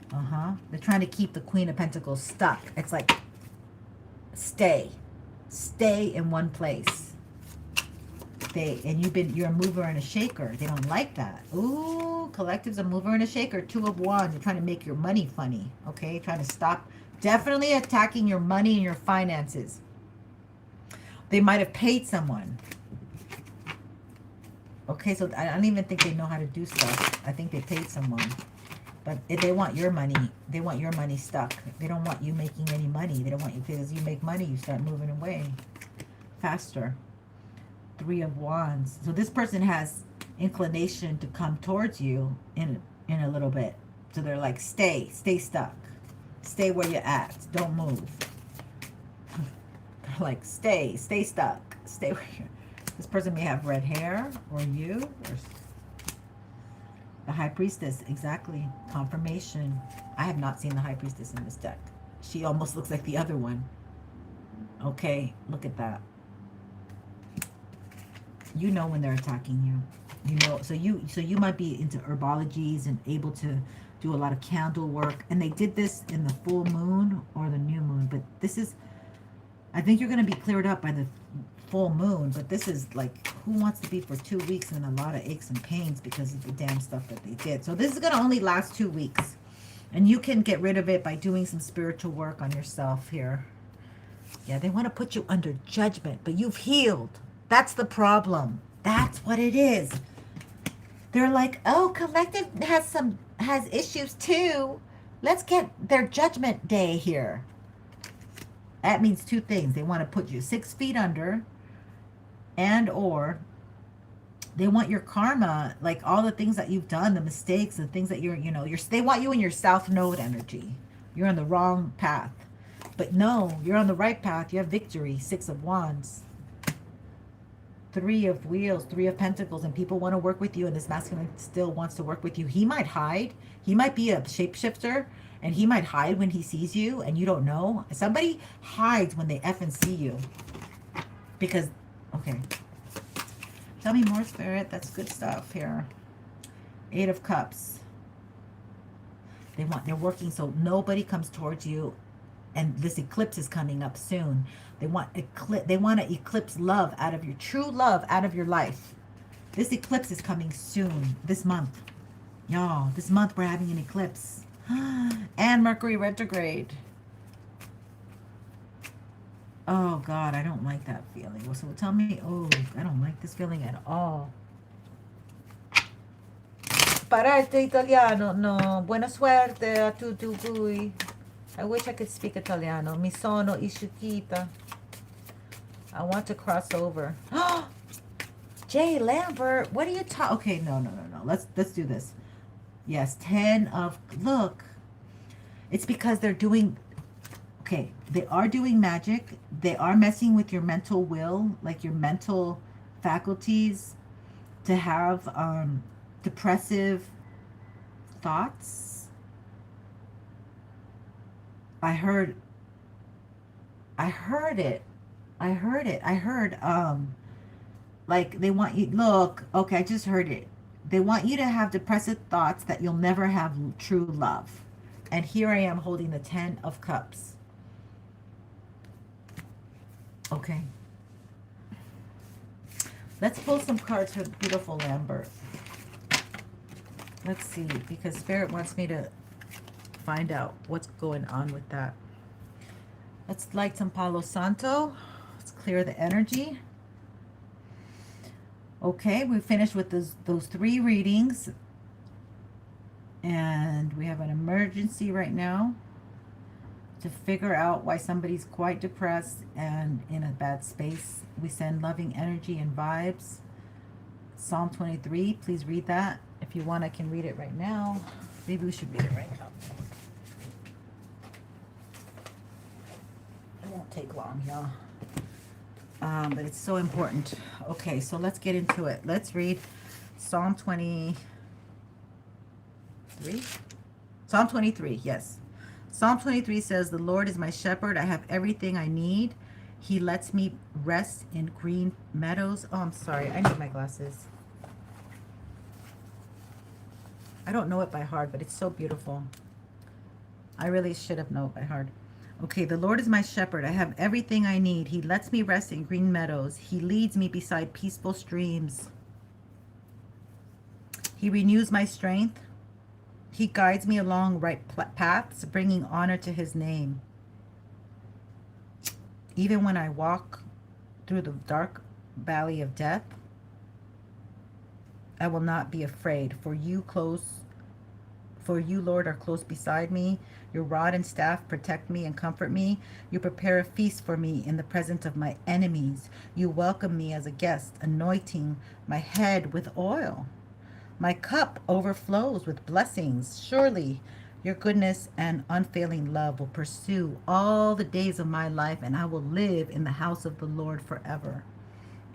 They're trying to keep the Queen of Pentacles stuck. It's like, stay in one place. You're a mover and a shaker. They don't like that. Ooh, collective's a mover and a shaker. 2 of Wands. They're trying to make your money funny. Okay, trying to stop. Definitely attacking your money and your finances. They might have paid someone. Okay, so I don't even think they know how to do stuff. I think they paid someone. But if they want your money, they want your money stuck. They don't want you making any money. They don't want you, because you make money, you start moving away faster. 3 of Wands. So this person has inclination to come towards you in a little bit. So they're like, stay stuck. Stay where you're at. Don't move. They're like, stay stuck. Stay where you're. This person may have red hair, or you, or the High Priestess. Exactly. Confirmation. I have not seen the High Priestess in this deck. She almost looks like the other one. Okay, look at that. You know when they're attacking you. You know, so you might be into herbologies and able to do a lot of candle work. And they did this in the full moon or the new moon. But this is, I think you're going to be cleared up by the full moon. But this is like, who wants to be for 2 weeks and a lot of aches and pains because of the damn stuff that they did. So this is going to only last 2 weeks. And you can get rid of it by doing some spiritual work on yourself here. Yeah, they want to put you under judgment, but you've healed. That's the problem. That's what it is. They're like, oh, collective has issues too. Let's get their judgment day here. That means 2 things. They want to put you 6 feet under, and or they want your karma, like all the things that you've done, the mistakes, the things that they want you in your South Node energy. You're on the wrong path. But no, you're on the right path. You have victory. 6 of Wands. 3 of Wheels, 3 of Pentacles, and people want to work with you, and this masculine still wants to work with you. He might hide. He might be a shapeshifter, and he might hide when he sees you, and you don't know. Somebody hides when they effing see you. Because, okay. Tell me more, Spirit. That's good stuff here. 8 of Cups. They're working so nobody comes towards you, and this eclipse is coming up soon. They want to eclipse love out of your true love out of your life. This eclipse is coming soon, this month. Y'all, this month we're having an eclipse. And Mercury retrograde. Oh, God, I don't like that feeling. So tell me, oh, I don't like this feeling at all. Pararte italiano, no. Buena suerte a tutti. I wish I could speak Italiano. Mi sono isciuchita. I want to cross over. Jay Lambert, what are you talking? Okay, no. Let's do this. Yes, 10 of, look. It's because they're doing, okay, they are doing magic. They are messing with your mental will, like your mental faculties to have depressive thoughts. I heard it. Like they want you, look, okay, I just heard it. They want you to have depressive thoughts that you'll never have true love. And here I am holding the 10 of Cups. Okay. Let's pull some cards for beautiful Lambert. Let's see, because Spirit wants me to find out what's going on with that. Let's light some Palo Santo. Let's clear the energy. Okay, we finished with those 3 readings. And we have an emergency right now to figure out why somebody's quite depressed and in a bad space. We send loving energy and vibes. Psalm 23, please read that. If you want, I can read it right now. Maybe we should read it right now. It won't take long, y'all. But it's so important. Okay, so let's get into it. Let's read Psalm 23. 23? Psalm 23, yes. Psalm 23 says, the Lord is my shepherd. I have everything I need. He lets me rest in green meadows. Oh, I'm sorry. I need my glasses. I don't know it by heart, but it's so beautiful. I really should have known it by heart. Okay, the Lord is my shepherd. I have everything I need. He lets me rest in green meadows. He leads me beside peaceful streams. He renews my strength. He guides me along right paths, bringing honor to his name. Even when I walk through the dark valley of death, I will not be afraid, for you, Lord, are close beside me. Your rod and staff protect me and comfort me. You prepare a feast for me in the presence of my enemies. You welcome me as a guest, anointing my head with oil. My cup overflows with blessings. Surely your goodness and unfailing love will pursue all the days of my life, and I will live in the house of the Lord forever.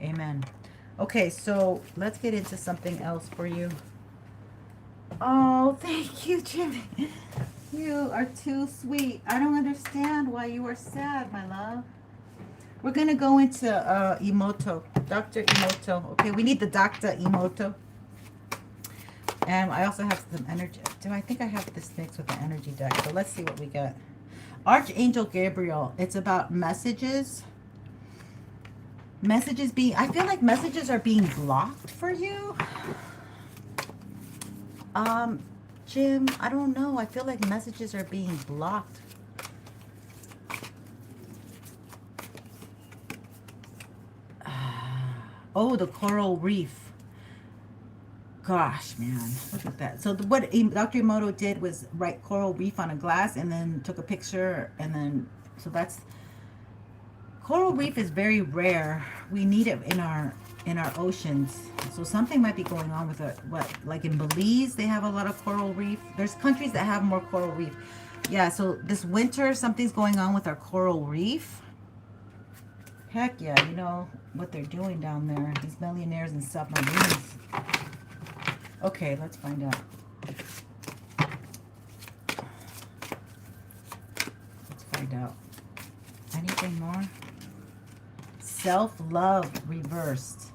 Amen. Okay, so let's get into something else for you. Oh, thank you, Jimmy. You are too sweet. I don't understand why you are sad, my love. We're going to go into Emoto. Dr. Emoto. Okay, we need the Dr. Emoto. And I also have some energy. I think I have this mixed with the energy deck. So let's see what we got. Archangel Gabriel. It's about messages. Messages being... I feel like messages are being blocked for you. Jim, I don't know. I feel like messages are being blocked. Oh, the coral reef. Gosh, man, look at that. So what Dr. Emoto did was write coral reef on a glass and then took a picture, and then, so that's, coral reef is very rare. We need it in our oceans. So something might be going on with it. What, like in Belize, they have a lot of coral reef. There's countries that have more coral reef. Yeah, so this winter, something's going on with our coral reef. Heck yeah, you know what they're doing down there. These millionaires and submarines. Okay, let's find out. Let's find out. Anything more? Self-love reversed.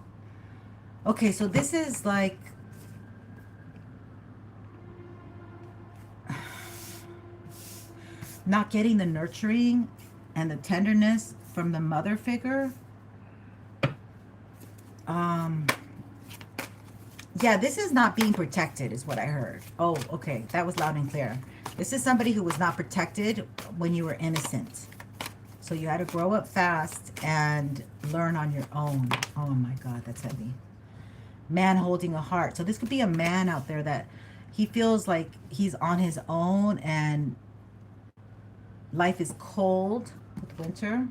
Okay, so this is like... not getting the nurturing and the tenderness from the mother figure. Yeah, this is not being protected is what I heard. Oh, okay. That was loud and clear. This is somebody who was not protected when you were innocent. So you had to grow up fast and learn on your own. Oh my God, that's heavy. Man holding a heart. So this could be a man out there that he feels like he's on his own and life is cold with winter.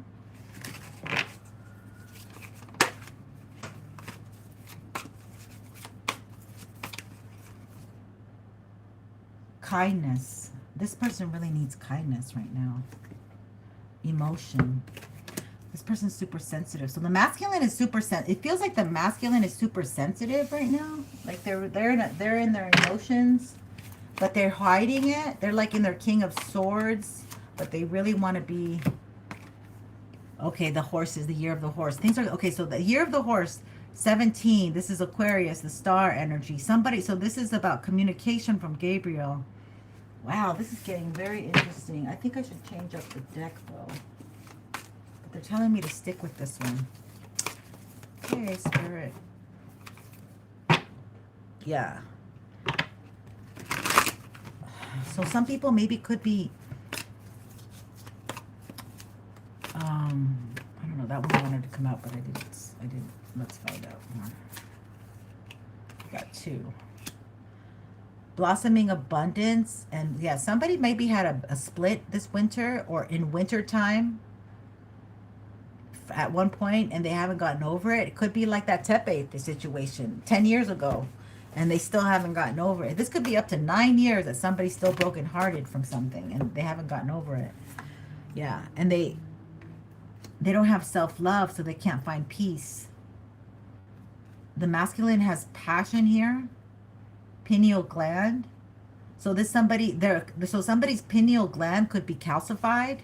Kindness. This person really needs kindness right now. Emotion. This person's super sensitive. So the masculine is super sensitive. It feels like the masculine is super sensitive right now. Like they're in their emotions, but they're hiding it. They're like in their King of Swords, but they really want to be... Okay, the horse is the year of the horse. Things are... Okay, so the year of the horse, 17. This is Aquarius, the star energy. Somebody... So this is about communication from Gabriel. Wow, this is getting very interesting. I think I should change up the deck, though. But they're telling me to stick with this one. Okay, Spirit. Yeah. So some people maybe could be... I don't know. That one wanted to come out, but I didn't. Let's find out more. Got two. Blossoming abundance. And yeah, somebody maybe had a split this winter or in winter time at one point and they haven't gotten over it. It could be like that Tepe situation 10 years ago and they still haven't gotten over it. This could be up to 9 years that somebody's still brokenhearted from something and they haven't gotten over it. Yeah, and they don't have self-love, so they can't find peace. The masculine has passion here. Pineal gland. So this somebody there, so somebody's pineal gland could be calcified.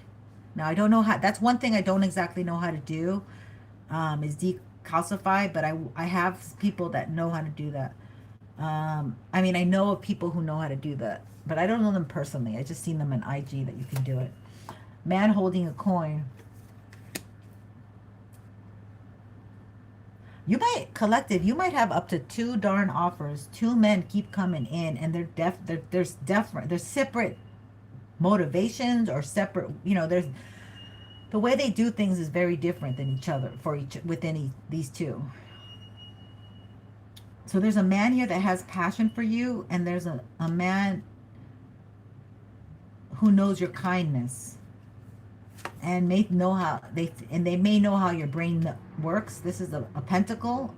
Now I don't know how. That's one thing I don't exactly know how to do. Is decalcify, but I have people that know how to do that. I mean, I know of people who know how to do that, but I don't know them personally. I just seen them on IG that you can do it. Man holding a coin. You might, collective, you might have up to 2 darn offers. 2 men keep coming in, and there's separate motivations or separate, you know, there's, the way they do things is very different than each other within these 2. So there's a man here that has passion for you, and there's a man who knows your kindness and may know how they may know how your brain works. This is a pentacle,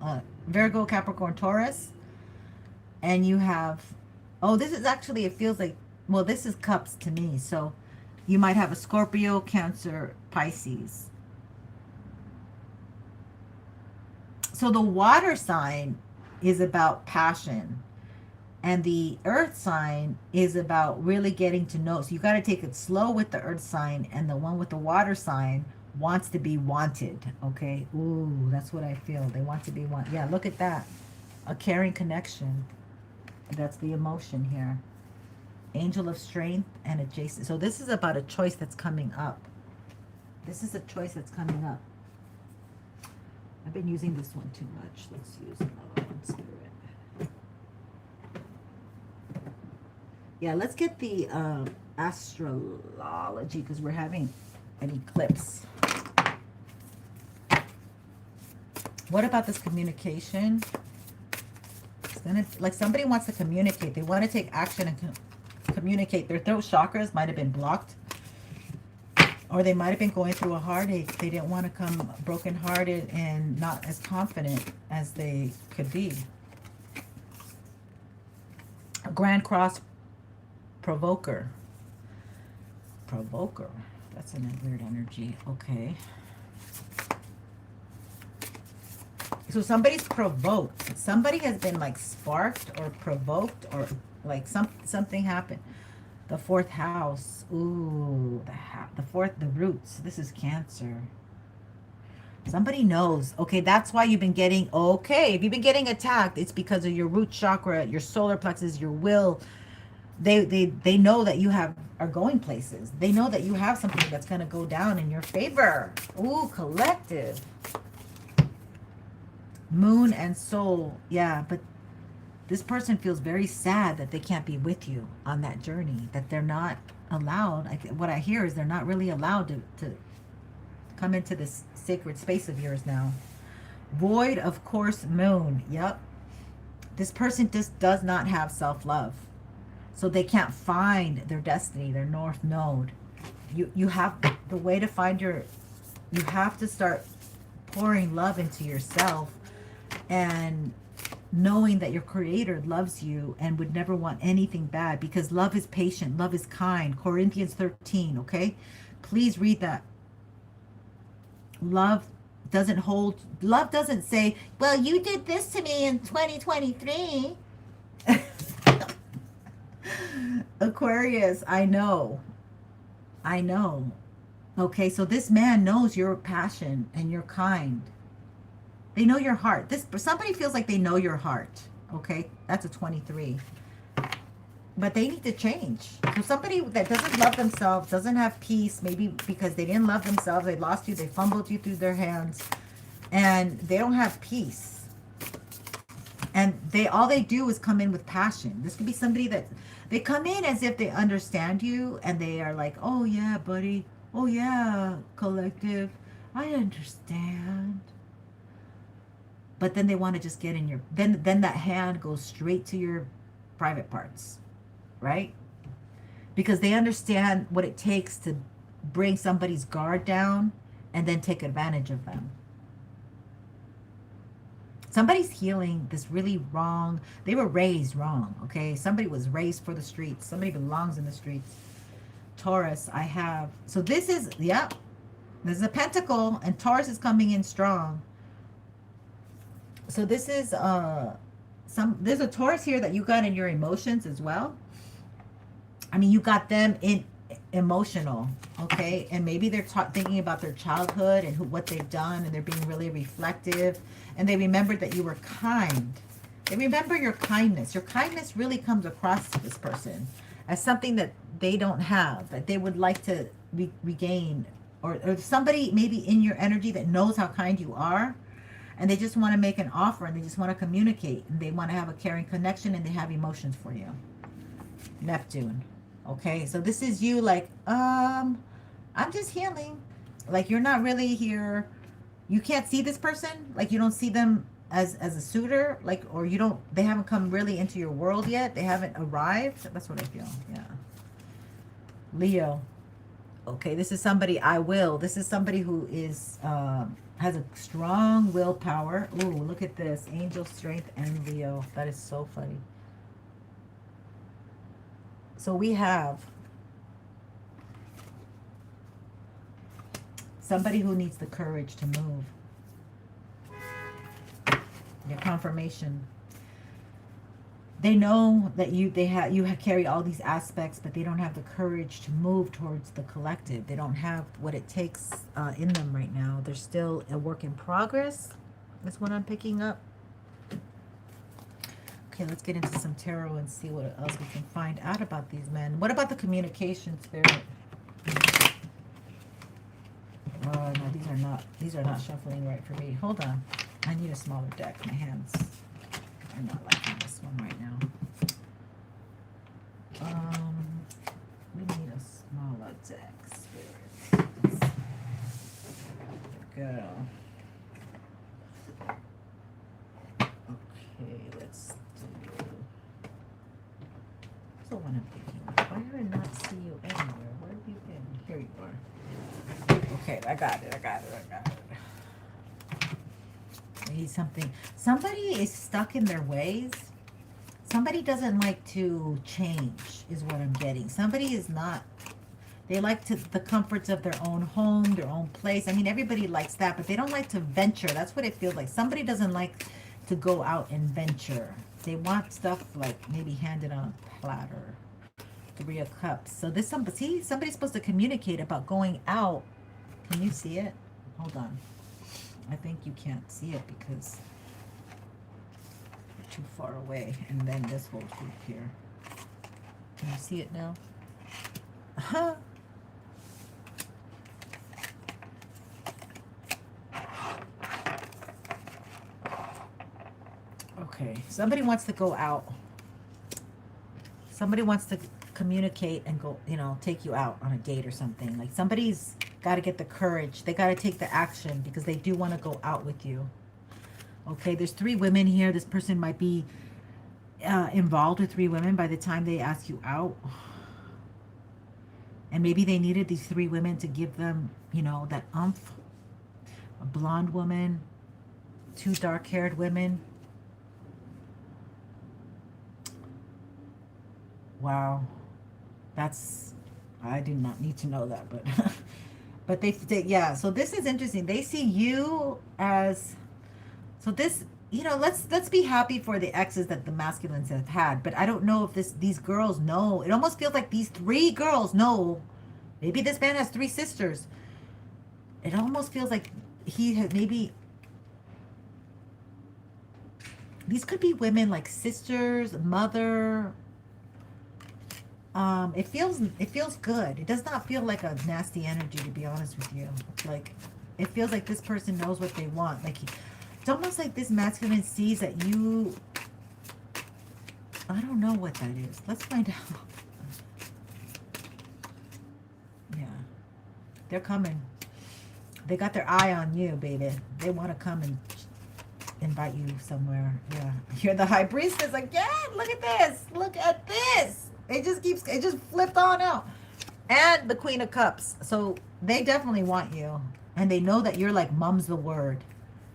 Virgo, Capricorn, Taurus, and you have, oh, this is actually, it feels like, well, this is cups to me. So you might have a Scorpio, Cancer, Pisces. So the water sign is about passion, and the earth sign is about really getting to know. So you got to take it slow with the earth sign, and the one with the water sign wants to be wanted. Okay. Ooh, that's what I feel. They want to be wanted. Yeah, look at that. A caring connection. That's the emotion here. Angel of strength and adjacent. So this is about a choice that's coming up. This is a choice that's coming up. I've been using this one too much. Let's use another one, Spirit. Yeah, let's get the astrology, because we're having an eclipse. What about this communication? It's gonna, like, somebody wants to communicate. They want to take action and communicate. Their throat chakras might have been blocked, or they might have been going through a heartache. They didn't want to come brokenhearted and not as confident as they could be. A Grand Cross provoker. Provoker. That's a weird energy. Okay. So somebody's provoked. Somebody has been like sparked or provoked, or like something happened. The 4th house. Ooh, the roots. This is Cancer. Somebody knows. Okay, that's why you've been getting, okay, if you've been getting attacked, it's because of your root chakra, your solar plexus, your will. They know that you are going places. They know that you have something that's going to go down in your favor. Ooh, collective. Moon and soul. Yeah, but this person feels very sad that they can't be with you on that journey, that they're not allowed. What I hear is they're not really allowed to come into this sacred space of yours now. Void, of course, moon. Yep. This person just does not have self-love. So they can't find their destiny, their north node. You have, the way to find you have to start pouring love into yourself, and knowing that your creator loves you and would never want anything bad, because love is patient, love is kind. Corinthians 13, okay? Please read that. Love doesn't say, well, you did this to me in 2023. Aquarius, I know. Okay, so this man knows your passion and you're kind. They know your heart. Somebody feels like they know your heart. Okay, that's a 23. But they need to change. So somebody that doesn't love themselves, doesn't have peace, maybe because they didn't love themselves, they lost you, they fumbled you through their hands, and they don't have peace. And all they do is come in with passion. This could be somebody that they come in as if they understand you, and they are like, oh yeah, buddy. Oh yeah, collective. I understand. But then they want to just get in your, then that hand goes straight to your private parts, right? Because they understand what it takes to bring somebody's guard down and then take advantage of them. Somebody's healing this really wrong. They were raised wrong, okay? Somebody was raised for the streets. Somebody belongs in the streets. Taurus, I have. So this is, yep. This is a pentacle, and Taurus is coming in strong. So this is, there's a Taurus here that you got in your emotions as well. I mean, you got them in emotional, okay? And maybe they're thinking about their childhood and what they've done, and they're being really reflective. And they remembered that you were kind. They remember your kindness. Your kindness really comes across to this person as something that they don't have, that they would like to regain. Or somebody maybe in your energy that knows how kind you are, and they just want to make an offer, and they just want to communicate, and they want to have a caring connection, and they have emotions for you. Neptune. Okay, so this is you like, I'm just healing. Like, you're not really here. You can't see this person. Like, you don't see them as a suitor. Like, or you don't, they haven't come really into your world yet. They haven't arrived. That's what I feel. Yeah. Leo. Okay, this is somebody This is somebody who is, has a strong willpower. Ooh, look at this. Angel, strength, and Leo. That is so funny. So we have somebody who needs the courage to move. Your confirmation. They know that you carry all these aspects, but they don't have the courage to move towards the collective. They don't have what it takes in them right now. They're still a work in progress. That's what I'm picking up. Okay, let's get into some tarot and see what else we can find out about these men. What about the communication spirit? Oh, no, these are not shuffling right for me. Hold on. I need a smaller deck. My hands are not liking this one right now. We need a smaller deck, spirit. There we go. Okay, let's do. So what I'm thinking. Why do I not see you anywhere? Where have you been? Here you are. Okay, I got it. I need something. Somebody is stuck in their ways. Somebody doesn't like to change, is what I'm getting. Somebody is not. They like the comforts of their own home, their own place. I mean, everybody likes that, but they don't like to venture. That's what it feels like. Somebody doesn't like to go out and venture. They want stuff like maybe handed on a platter. 3 of Cups. So this somebody's supposed to communicate about going out. Can you see it? Hold on. I think you can't see it because you're too far away. And then this whole group here. Can you see it now? Huh? Okay. Somebody wants to go out. Somebody wants to communicate and go, take you out on a date or something. Like, somebody's got to get the courage. They got to take the action because they do want to go out with you. Okay, there's 3 women here. This person might be involved with 3 women by the time they ask you out. And maybe they needed these 3 women to give them, that oomph. A blonde woman, 2 dark-haired women. Wow. I did not need to know that, but but they yeah, so this is interesting. They see you as, so this, let's be happy for the exes that the masculines have had, but I don't know if these girls know. It almost feels like these 3 girls know. Maybe this man has 3 sisters. It almost feels like maybe these could be women like sisters, mother. It feels good. It does not feel like a nasty energy, to be honest with you. Like, it feels like this person knows what they want. Like, it's almost like this masculine sees that you, I don't know what that is. Let's find out. Yeah. They're coming. They got their eye on you, baby. They want to come and invite you somewhere. Yeah. You're the High Priestess again. Look at this. Look at this. It just flipped on out. And the Queen of Cups. So they definitely want you. And they know that you're like mum's the word.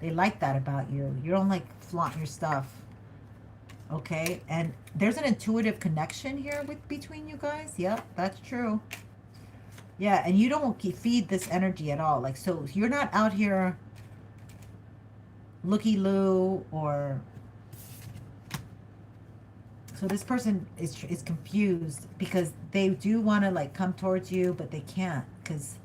They like that about you. You don't like flaunt your stuff. Okay? And there's an intuitive connection here between you guys. Yep, that's true. Yeah, and you don't feed this energy at all. Like, so you're not out here looky-loo or... So this person is confused because they do want to like come towards you, but they can't because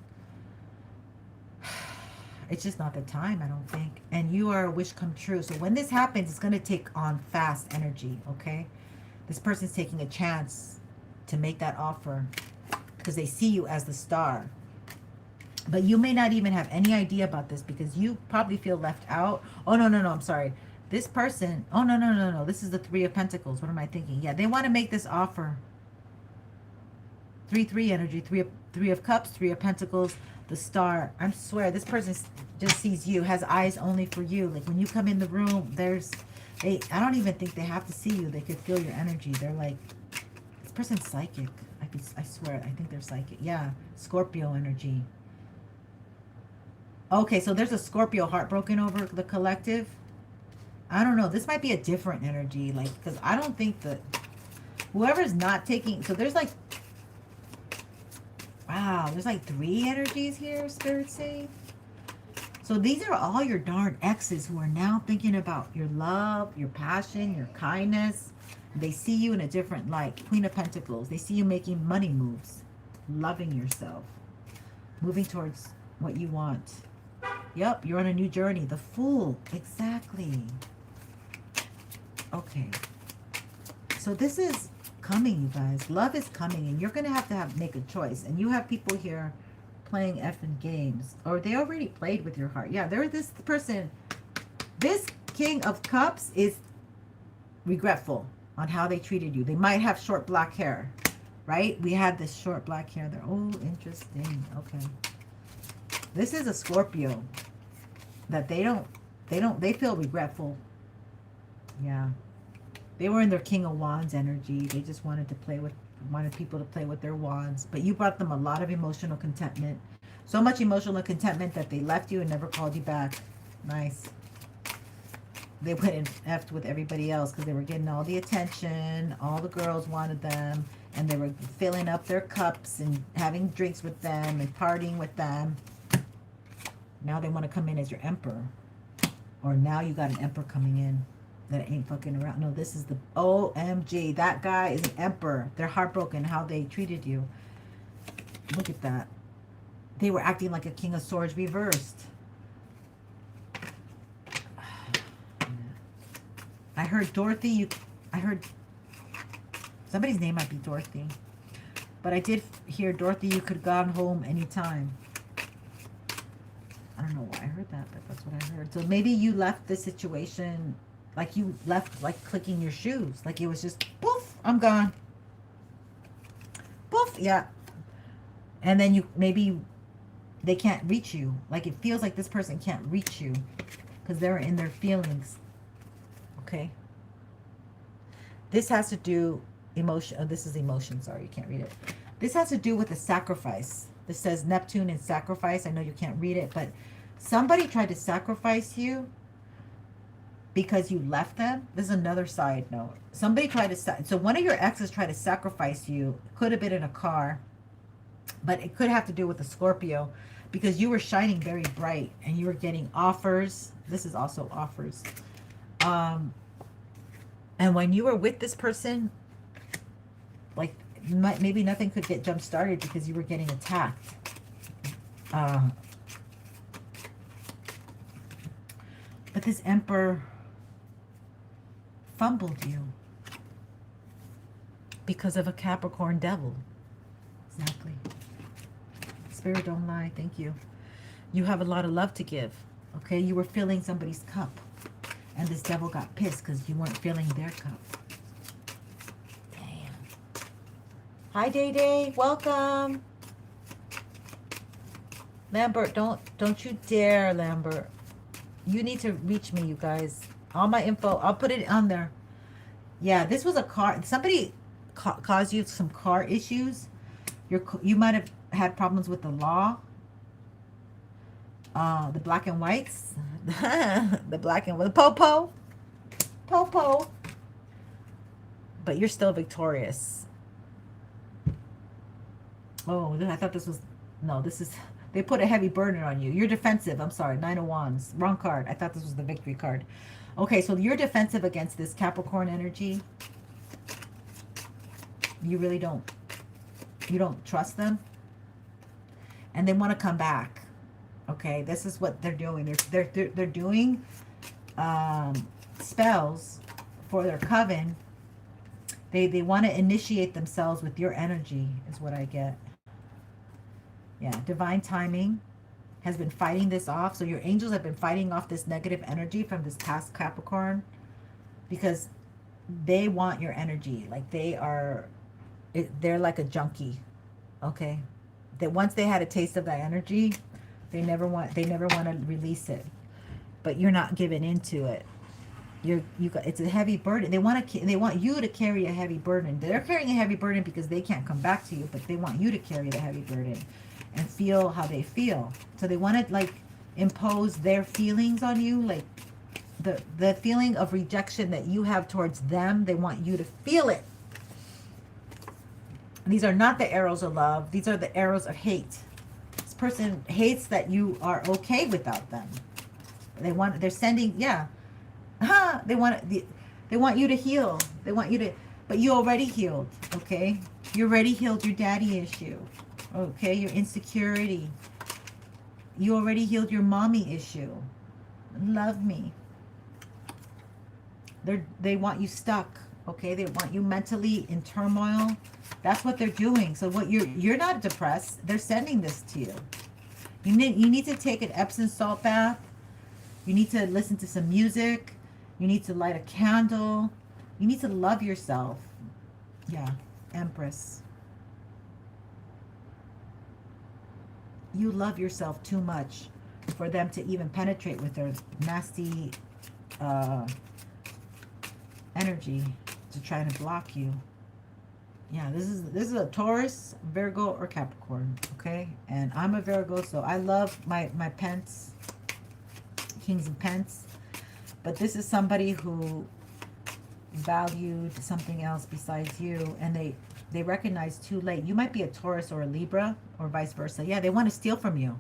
it's just not the time, I don't think. And you are a wish come true. So when this happens, it's going to take on fast energy, okay? This person's taking a chance to make that offer because they see you as the star. But you may not even have any idea about this because you probably feel left out. Oh, no, I'm sorry. This person, oh, no. This is the Three of Pentacles. What am I thinking? Yeah, they want to make this offer. 3-3 energy, three of Cups, Three of Pentacles, the Star. I swear, this person just sees you, has eyes only for you. Like when you come in the room, I don't even think they have to see you. They could feel your energy. They're like, this person's psychic. I swear, I think they're psychic. Yeah, Scorpio energy. Okay, so there's a Scorpio heartbroken over the collective. I don't know. This might be a different energy. Like, because I don't think that whoever's not taking... So there's like... Wow, there's like 3 energies here, Spirit saying. So these are all your darn exes who are now thinking about your love, your passion, your kindness. They see you in a different light. Queen of Pentacles. They see you making money moves. Loving yourself. Moving towards what you want. Yep, you're on a new journey. The Fool. Exactly. Okay. So this is coming, you guys. Love is coming, and you're going to have make a choice. And you have people here playing effing games. Or they already played with your heart. Yeah, this person. This King of Cups is regretful on how they treated you. They might have short black hair. Right? We had this short black hair there. Oh, interesting. Okay. This is a Scorpio that they feel regretful. Yeah. They were in their King of Wands energy. They just wanted people to play with their wands. But you brought them a lot of emotional contentment. So much emotional contentment that they left you and never called you back. Nice. They went and effed with everybody else because they were getting all the attention. All the girls wanted them. And they were filling up their cups and having drinks with them and partying with them. Now they want to come in as your emperor. Or now you got an emperor coming in that ain't fucking around. No, this is the OMG. That guy is an emperor. They're heartbroken how they treated you. Look at that. They were acting like a King of Swords reversed. I heard Dorothy. I heard somebody's name might be Dorothy. But I did hear Dorothy, you could have gone home anytime. I don't know why I heard that, but that's what I heard. So maybe you left the situation like you left, like clicking your shoes. Like it was just, poof, I'm gone. Poof, yeah. And then maybe they can't reach you. Like it feels like this person can't reach you because they're in their feelings. Okay. This has to do emotion. Oh, this is emotion. Sorry, you can't read it. This has to do with the sacrifice. This says Neptune and sacrifice. I know you can't read it, but somebody tried to sacrifice you because you left them. This is another side note. Somebody tried to, so one of your exes tried to sacrifice you. Could have been in a car, but it could have to do with the Scorpio because you were shining very bright and you were getting offers. This is also offers. And when you were with this person, like maybe nothing could get jump started because you were getting attacked. But this Emperor fumbled you because of a Capricorn devil. Exactly. Spirit, don't lie. Thank you. You have a lot of love to give. Okay, you were filling somebody's cup. And this devil got pissed because you weren't filling their cup. Damn. Hi, Day Day. Welcome. Lambert, don't you dare, Lambert. You need to reach me, you guys. All my info, I'll put it on there. Yeah, this was a car. Somebody caused you some car issues. You might have had problems with the law. The black and whites. The black and white. Popo. But you're still victorious. Oh, I thought this was... No, this is... They put a heavy burden on you. You're defensive. I'm sorry. 9 of Wands. Wrong card. I thought this was the victory card. Okay, so you're defensive against this Capricorn energy. You really don't. You don't trust them. And they want to come back. Okay, this is what they're doing. They're doing spells for their coven. They want to initiate themselves with your energy, is what I get. Yeah, divine timing has been fighting this off. So your angels have been fighting off this negative energy from this past Capricorn, because they want your energy. Like they're like a junkie. Okay, that once they had a taste of that energy, they never want to release it. But you're not giving into it. It's a heavy burden. They want you to carry a heavy burden. They're carrying a heavy burden because they can't come back to you, but they want you to carry the heavy burden and feel how they feel. So they want to like impose their feelings on you, like the feeling of rejection that you have towards them. They want you to feel it. These are not the arrows of love. These are the arrows of hate. This person hates that you are okay without them. They're sending, yeah. They want you to heal. They want you to, but you already healed, okay? You already healed your daddy issue, okay? Your insecurity. You already healed your mommy issue. Love me. They want you stuck, okay? They want you mentally in turmoil. That's what they're doing. So what you're not depressed. They're sending this to you. You need to take an Epsom salt bath. You need to listen to some music. You need to light a candle. You need to love yourself. Yeah, Empress. You love yourself too much for them to even penetrate with their nasty energy to try to block you. Yeah, this is a Taurus, Virgo, or Capricorn, okay? And I'm a Virgo, so I love my pence, Kings and Pence. But this is somebody who valued something else besides you, and they recognize too late. You might be a Taurus or a Libra, or vice versa. Yeah, they want to steal from you.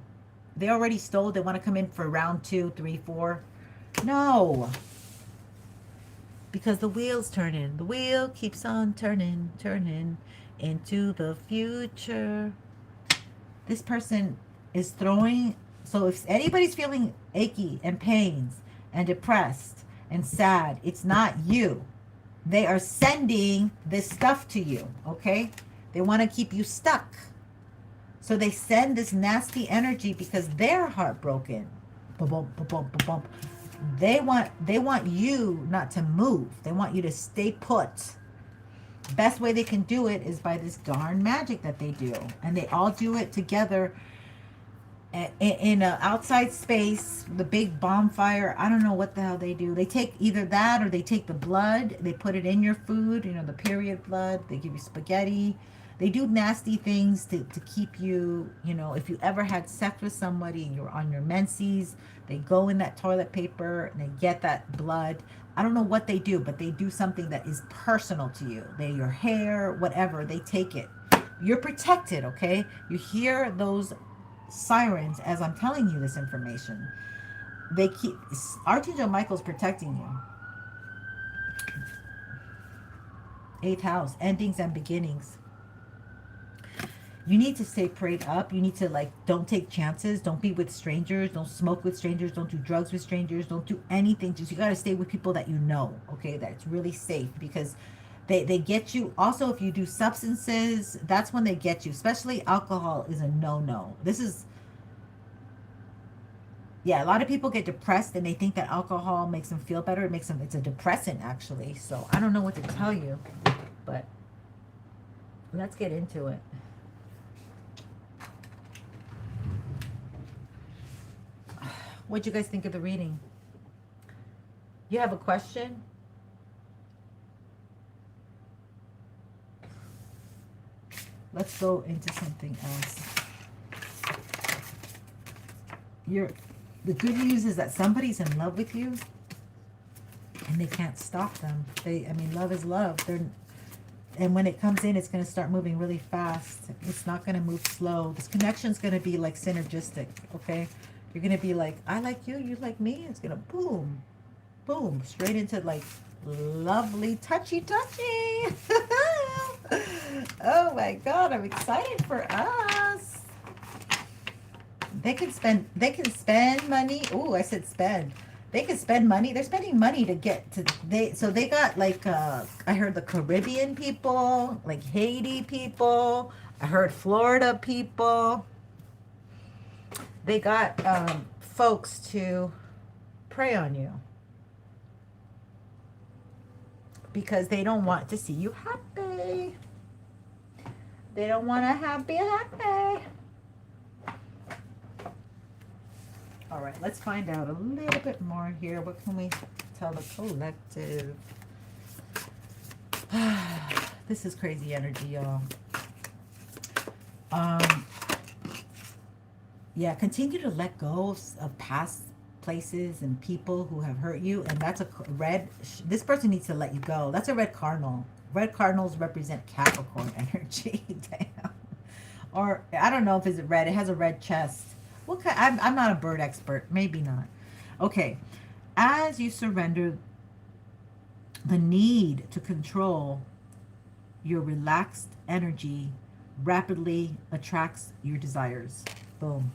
They already stole. They want to come in for round 2, 3, 4. No. Because the wheel's turning. The wheel keeps on turning, turning into the future. This person is throwing. So if anybody's feeling achy and pains and depressed and sad, it's not you. They are sending this stuff to you, okay? They want to keep you stuck. So they send this nasty energy because they're heartbroken. Ba-bum, ba-bum, ba-bum. They want you not to move. They want you to stay put. Best way they can do it is by this darn magic that they do. And they all do it together in an outside space, the big bonfire. I don't know what the hell they do. They take either that or they take the blood. They put it in your food, the period blood. They give you spaghetti. They do nasty things to keep you, if you ever had sex with somebody and you're on your menses, they go in that toilet paper and they get that blood. I don't know what they do, but they do something that is personal to you. Your hair, whatever, they take it. You're protected, okay? You hear those sirens as I'm telling you this information. Archangel Michael's protecting you. 8th house, endings and beginnings. You need to stay prayed up. You need to don't take chances. Don't be with strangers. Don't smoke with strangers. Don't do drugs with strangers. Don't do anything. Just you got to stay with people that you know, okay? That's really safe, because they get you. Also, if you do substances, that's when they get you. Especially alcohol is a no-no. Yeah, a lot of people get depressed and they think that alcohol makes them feel better. It's a depressant, actually. So I don't know what to tell you, but let's get into it. What'd you guys think of the reading? You have a question? Let's go into something else. The good news is that somebody's in love with you and they can't stop them. Love is love. And when it comes in, it's going to start moving really fast. It's not going to move slow. This connection's going to be synergistic, okay? You're going to be like, I like you, you like me. It's going to boom, boom, straight into lovely touchy. my God, I'm excited for us. They can spend money. Ooh, I said spend. They can spend money. They're spending money to get to so they got like I heard the Caribbean people, like Haiti people. I heard Florida people. They got folks to prey on you because they don't want to see you happy. They don't want to be happy. All right, let's find out a little bit more here. What can we tell the collective? This is crazy energy, y'all. Yeah, continue to let go of past places and people who have hurt you. And that's a red. This person needs to let you go. That's a red cardinal. Red cardinals represent Capricorn energy. Damn. Or I don't know if it's red. It has a red chest. What kind? I'm not a bird expert. Maybe not. Okay. As you surrender the need to control, your relaxed energy rapidly attracts your desires. Boom.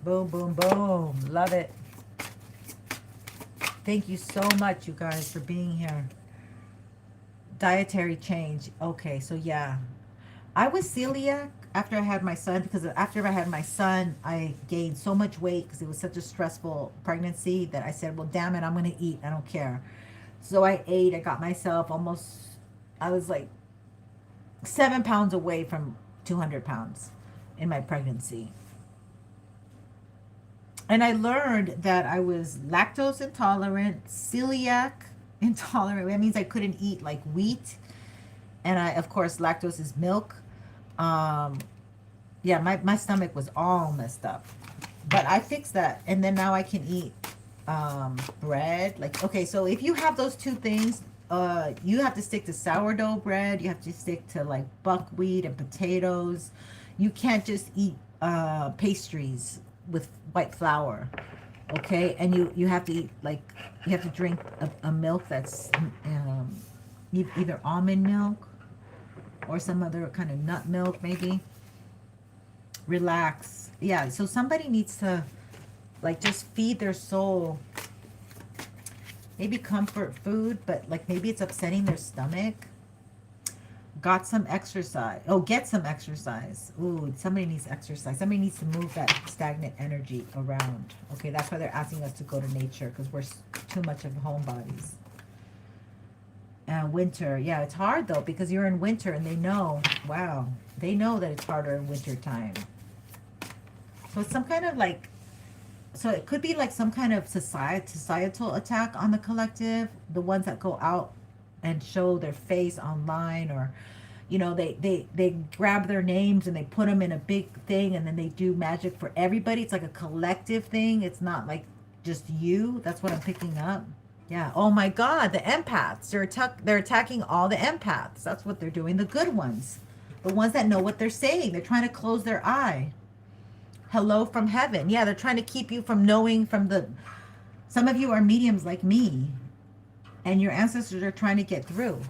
Boom, boom, boom. Love it. Thank you so much, you guys, for being here. Dietary change. Okay, so yeah. I was celiac after I had my son, because after I had my son, I gained so much weight because it was such a stressful pregnancy that I said, well, damn it, I'm going to eat. I don't care. So I ate. I got myself I was like 7 pounds away from 200 pounds in my pregnancy. And I learned that I was lactose intolerant, celiac intolerant. That means I couldn't eat like wheat. And of course, lactose is milk. Yeah, my stomach was all messed up. But I fixed that. And then now I can eat bread. Like, okay, so if you have those two things, you have to stick to sourdough bread. You have to stick to like buckwheat and potatoes. You can't just eat pastries with white flour. Okay, and you have to eat you have to drink a milk that's either almond milk or some other kind of nut milk, maybe. Relax. Yeah, so somebody needs to just feed their soul. Maybe comfort food, but maybe it's upsetting their stomach. Got some exercise. Oh, get some exercise. Ooh, somebody needs exercise. Somebody needs to move that stagnant energy around. Okay, that's why they're asking us to go to nature, because we're too much of homebodies. Winter. Yeah, it's hard though, because you're in winter and they know, wow, they know that it's harder in winter time. So it's some kind of so it could be some kind of societal attack on the collective. The ones that go out and show their face online, or they grab their names and they put them in a big thing and then they do magic for everybody. It's like a collective thing. It's not just you. That's what I'm picking up. Yeah. Oh my God, the empaths. They're attacking all the empaths. That's what they're doing. The good ones. The ones that know what they're saying. They're trying to close their eye. Hello from heaven. Yeah, they're trying to keep you from knowing some of you are mediums like me. And your ancestors are trying to get through.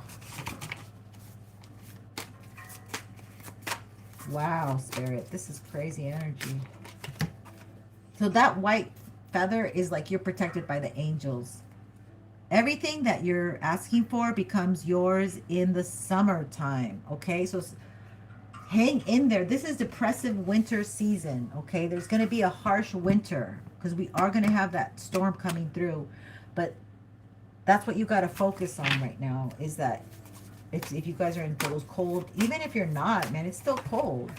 Wow, Spirit. This is crazy energy. So that white feather is you're protected by the angels. Everything that you're asking for becomes yours in the summertime. Okay, so hang in there. This is depressive winter season. Okay, there's going to be a harsh winter because we are going to have that storm coming through. But that's what you got to focus on right now, is that if you guys are in those cold, even if you're not, man, it's still cold.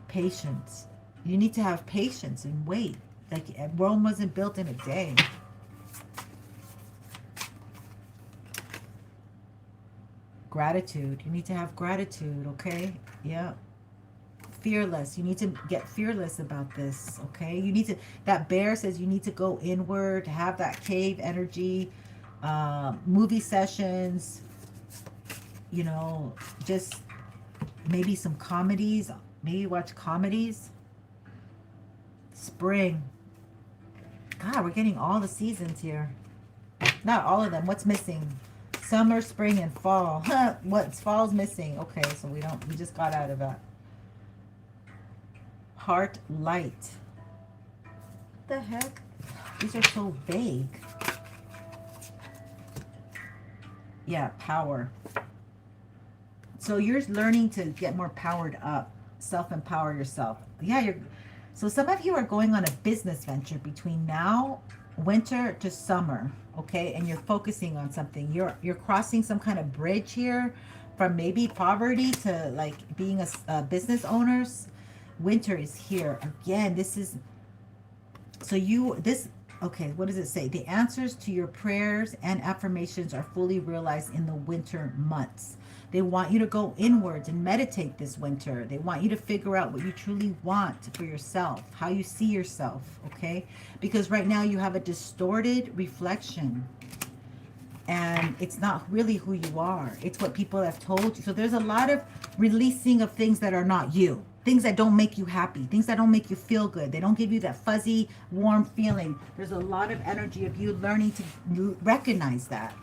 Patience. You need to have patience and wait. Rome wasn't built in a day. Gratitude. You need to have gratitude, okay? Yeah. Fearless. You need to get fearless about this, okay? You need to, that bear says you need to go inward, have that cave energy, movie sessions, just maybe some comedies, maybe watch comedies. Spring. God, we're getting all the seasons here. Not all of them. What's missing? Summer, spring, and fall. What's fall's missing? Okay, so we just got out of that. Heart, light. What the heck? These are so vague. Yeah, power. So you're learning to get more powered up. Self-empower yourself. Yeah, so some of you are going on a business venture between now, winter to summer, okay? And you're focusing on something. You're crossing some kind of bridge here from maybe poverty to like being a business owners. Winter is here. Again, this is, so okay, what does it say? The answers to your prayers and affirmations are fully realized in the winter months. They want you to go inwards and meditate this winter. They want you to figure out what you truly want for yourself, how you see yourself, okay? Because right now you have a distorted reflection and it's not really who you are. It's what people have told you. So there's a lot of releasing of things that are not you. Things that don't make you happy. Things that don't make you feel good. They don't give you that fuzzy, warm feeling. There's a lot of energy of you learning to recognize that.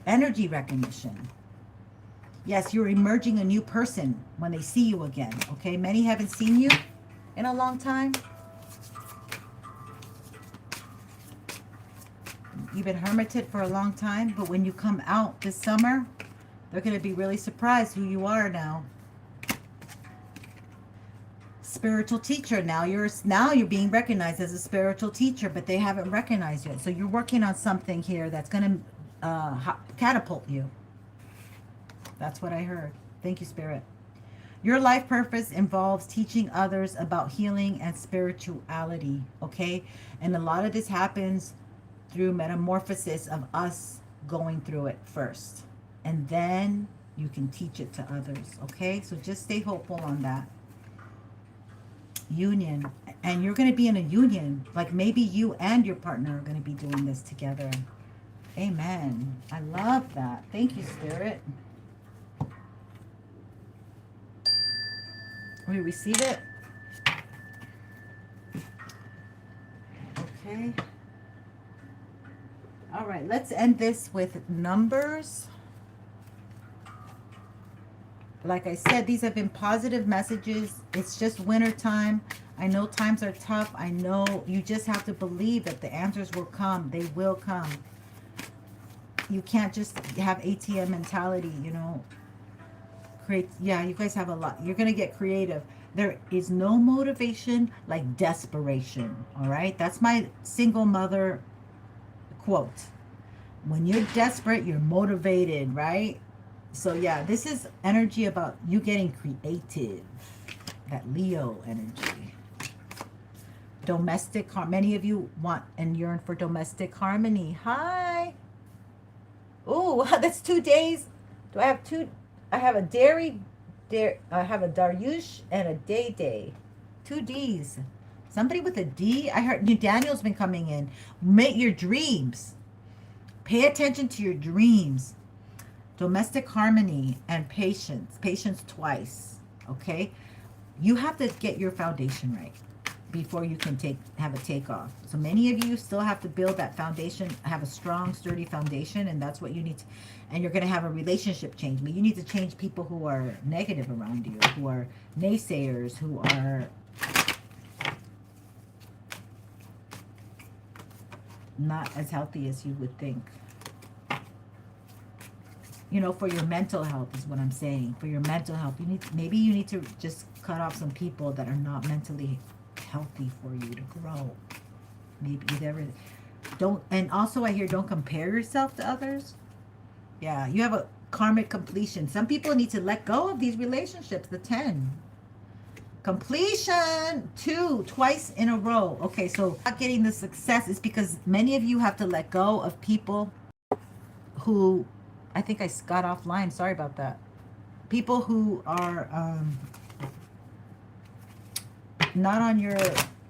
Energy recognition. Yes, you're emerging a new person when they see you again, okay? Many haven't seen you in a long time. You've been hermited for a long time, but when you come out this summer, they're going to be really surprised who you are now. Spiritual teacher. Now you're being recognized as a spiritual teacher, but they haven't recognized you. So you're working on something here that's going to catapult you. That's what I heard. Thank you, Spirit. Your life purpose involves teaching others about healing and spirituality, okay? And a lot of this happens through metamorphosis of us going through it first. And then you can teach it to others, okay? So just stay hopeful on that. Union. And you're going to be in a union. Like maybe you and your partner are going to be doing this together. Amen. I love that. Thank you, Spirit. We receive it. Okay. All right, let's end this with numbers. Like I said, these have been positive messages. It's just winter time. I know times are tough. I know you just have to believe that the answers will come. They will come. You can't just have ATM mentality, you know. Yeah, you guys have a lot. You're going to get creative. There is no motivation like desperation, all right? That's my single mother quote. When you're desperate, you're motivated, right? So yeah, this is energy about you getting creative. That Leo energy. Domestic harmony. Many of you want and yearn for domestic harmony. Hi. Oh, that's 2 days. Do I have two? I have a I have a Daryush and a Day. 2 Ds. Somebody with a D. I heard New Daniel's been coming in. Make your dreams. Pay attention to your dreams. Domestic harmony and patience. Patience twice. Okay? You have to get your foundation right before you can have a takeoff. So many of you still have to build that foundation, have a strong, sturdy foundation, and that's what you need to, and you're going to have a relationship change. But you need to change people who are negative around you, who are naysayers, who are not as healthy as you would think. You know, for your mental health is what I'm saying. For your mental health, maybe you need to just cut off some people that are not mentally healthy for you to grow. Maybe don't, and also I hear don't compare yourself to others. Yeah, you have a karmic completion. Some people need to let go of these relationships. The 10. Completion. 2, twice in a row. Okay, so not getting the success is because many of you have to let go of people who, I think I got offline. Sorry about that. People who are not on your,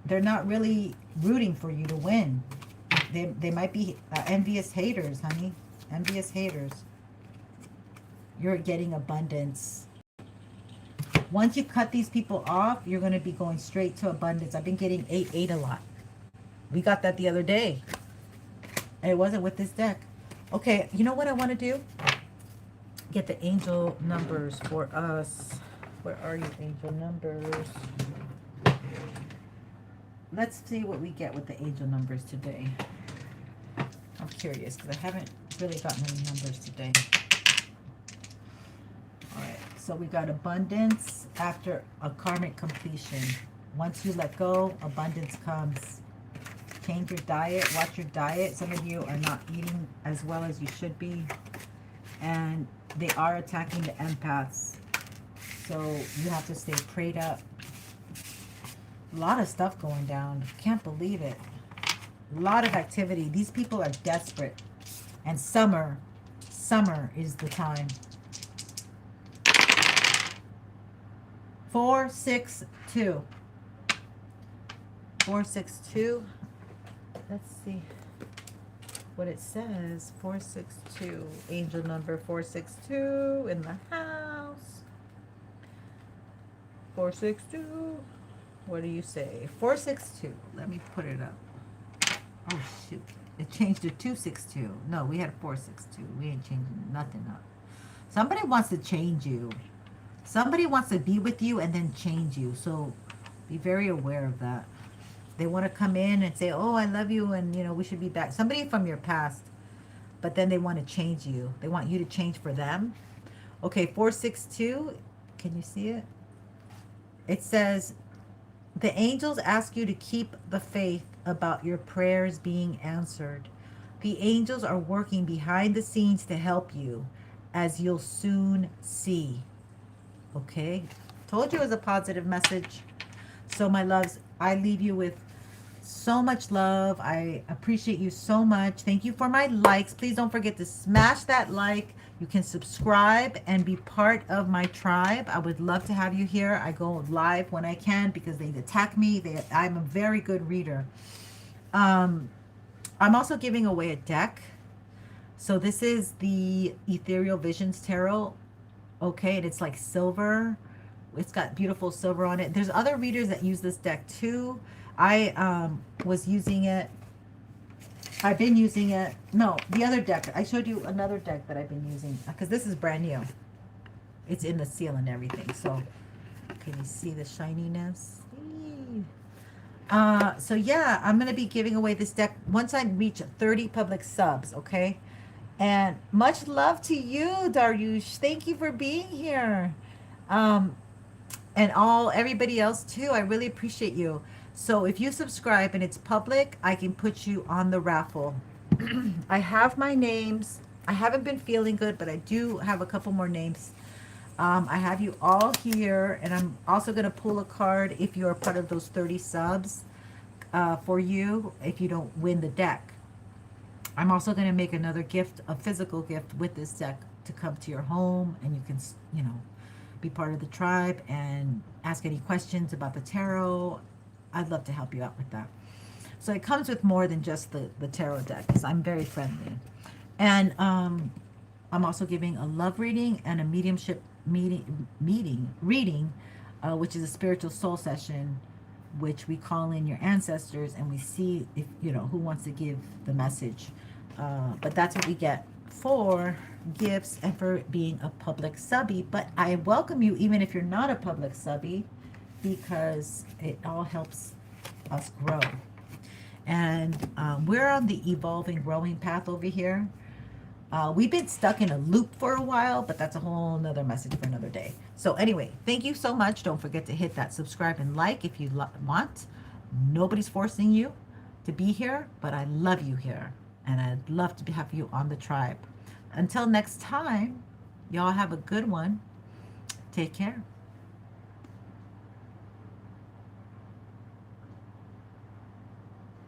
they're not really rooting for you to win. They might be envious haters, honey. Envious haters. You're getting abundance. Once you cut these people off, you're going to be going straight to abundance. I've been getting 8 a lot. We got that the other day. And it wasn't with this deck. Okay, you know what I want to do? Get the angel numbers for us. Where are you, angel numbers? Let's see what we get with the angel numbers today. I'm curious because I haven't really gotten any numbers today. All right, so we got abundance after a karmic completion. Once you let go, abundance comes. Change your diet, watch your diet. Some of you are not eating as well as you should be. And they are attacking the empaths. So you have to stay prayed up. A lot of stuff going down. Can't believe it. A lot of activity. These people are desperate. And summer is the time. 462. 462. Let's see what it says. 462. Angel number 462 in the house. 462. What do you say? 462. Let me put it up. Oh, shoot. It changed to 262. No, we had a 462. We ain't changing nothing up. Somebody wants to change you. Somebody wants to be with you and then change you. So be very aware of that. They want to come in and say, oh, I love you and, you know, we should be back. Somebody from your past. But then they want to change you. They want you to change for them. Okay, 462. Can you see it? It says, the angels ask you to keep the faith about your prayers being answered. The angels are working behind the scenes to help you, as you'll soon see. Okay? Told you it was a positive message. So, my loves, I leave you with so much love. I appreciate you so much. Thank you for my likes. Please don't forget to smash that like. You can subscribe and be part of my tribe. I would love to have you here. I go live when I can because they attack me. I'm a very good reader. I'm also giving away a deck. So this is the Ethereal Visions Tarot. Okay, and it's like silver. It's got beautiful silver on it. There's other readers that use this deck too. I was using it. I've been using it. No, the other deck. I showed you another deck that I've been using because this is brand new. It's in the seal and everything. So can you see the shininess? So yeah, I'm going to be giving away this deck once I reach 30 public subs, okay? And much love to you, Daryush. Thank you for being here. And everybody else too. I really appreciate you. So if you subscribe and it's public, I can put you on the raffle. I have my names. I haven't been feeling good, but I do have a couple more names. I have you all here, and I'm also going to pull a card if you're part of those 30 subs for you if you don't win the deck. I'm also going to make another gift, a physical gift with this deck to come to your home, and you can, you know, be part of the tribe and ask any questions about the tarot. I'd love to help you out with that. So it comes with more than just the tarot deck because I'm very friendly. And I'm also giving a love reading and a mediumship reading, which is a spiritual soul session, which we call in your ancestors and we see if, you know, who wants to give the message. But that's what we get for gifts and for being a public subby. But I welcome you even if you're not a public subby, because it all helps us grow. And we're on the evolving, growing path over here. We've been stuck in a loop for a while, but that's a whole nother message for another day. So anyway, thank you so much. Don't forget to hit that subscribe and like if you want. Nobody's forcing you to be here, but I love you here. And I'd love to have you on the tribe. Until next time, y'all have a good one. Take care.